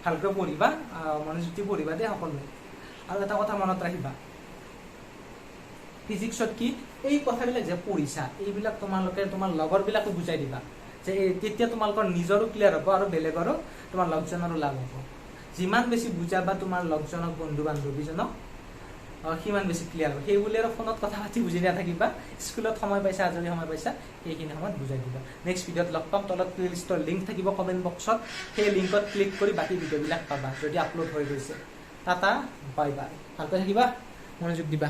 ভালকৈ পঢ়িবা, মনোযোগ দি পঢ়িবা দেই সকলোৱে। আৰু এটা কথা মনত ৰাখিবা, ফিজিক্সত কি এই কথাবিলাক যে পঢ়িছা এইবিলাক তোমালোকে তোমাৰ লগৰবিলাকো বুজাই দিবা, যে তেতিয়া তোমালোকৰ নিজৰো ক্লিয়াৰ হ'ব আৰু বেলেগৰো তোমাৰ লগজনৰো লাভ হ'ব। যিমান বেছি বুজাবা তোমাৰ লগজনক, বন্ধু বান্ধৱীজনক, সিমান বেছি ক্লিয়াৰ হ'ব। সেই বুলি আৰু ফোনত কথা পাতি বুজি নাথাকিবা, স্কুলত সময় পাইছা, আজৰি সময় পাইছা, সেইখিনি সময়ত বুজাই দিবা। নেক্সট ভিডিঅ'ত লগ পাম। তলত প্লেলিষ্টৰ লিংক থাকিব কমেণ্ট বক্সত, সেই লিংকত ক্লিক কৰি বাকী ভিডিঅ'বিলাক পাবা যদি আপলোড হৈ গৈছে। টাটা, বাই বাই, ভালকৈ থাকিবা, মনোযোগ দিবা।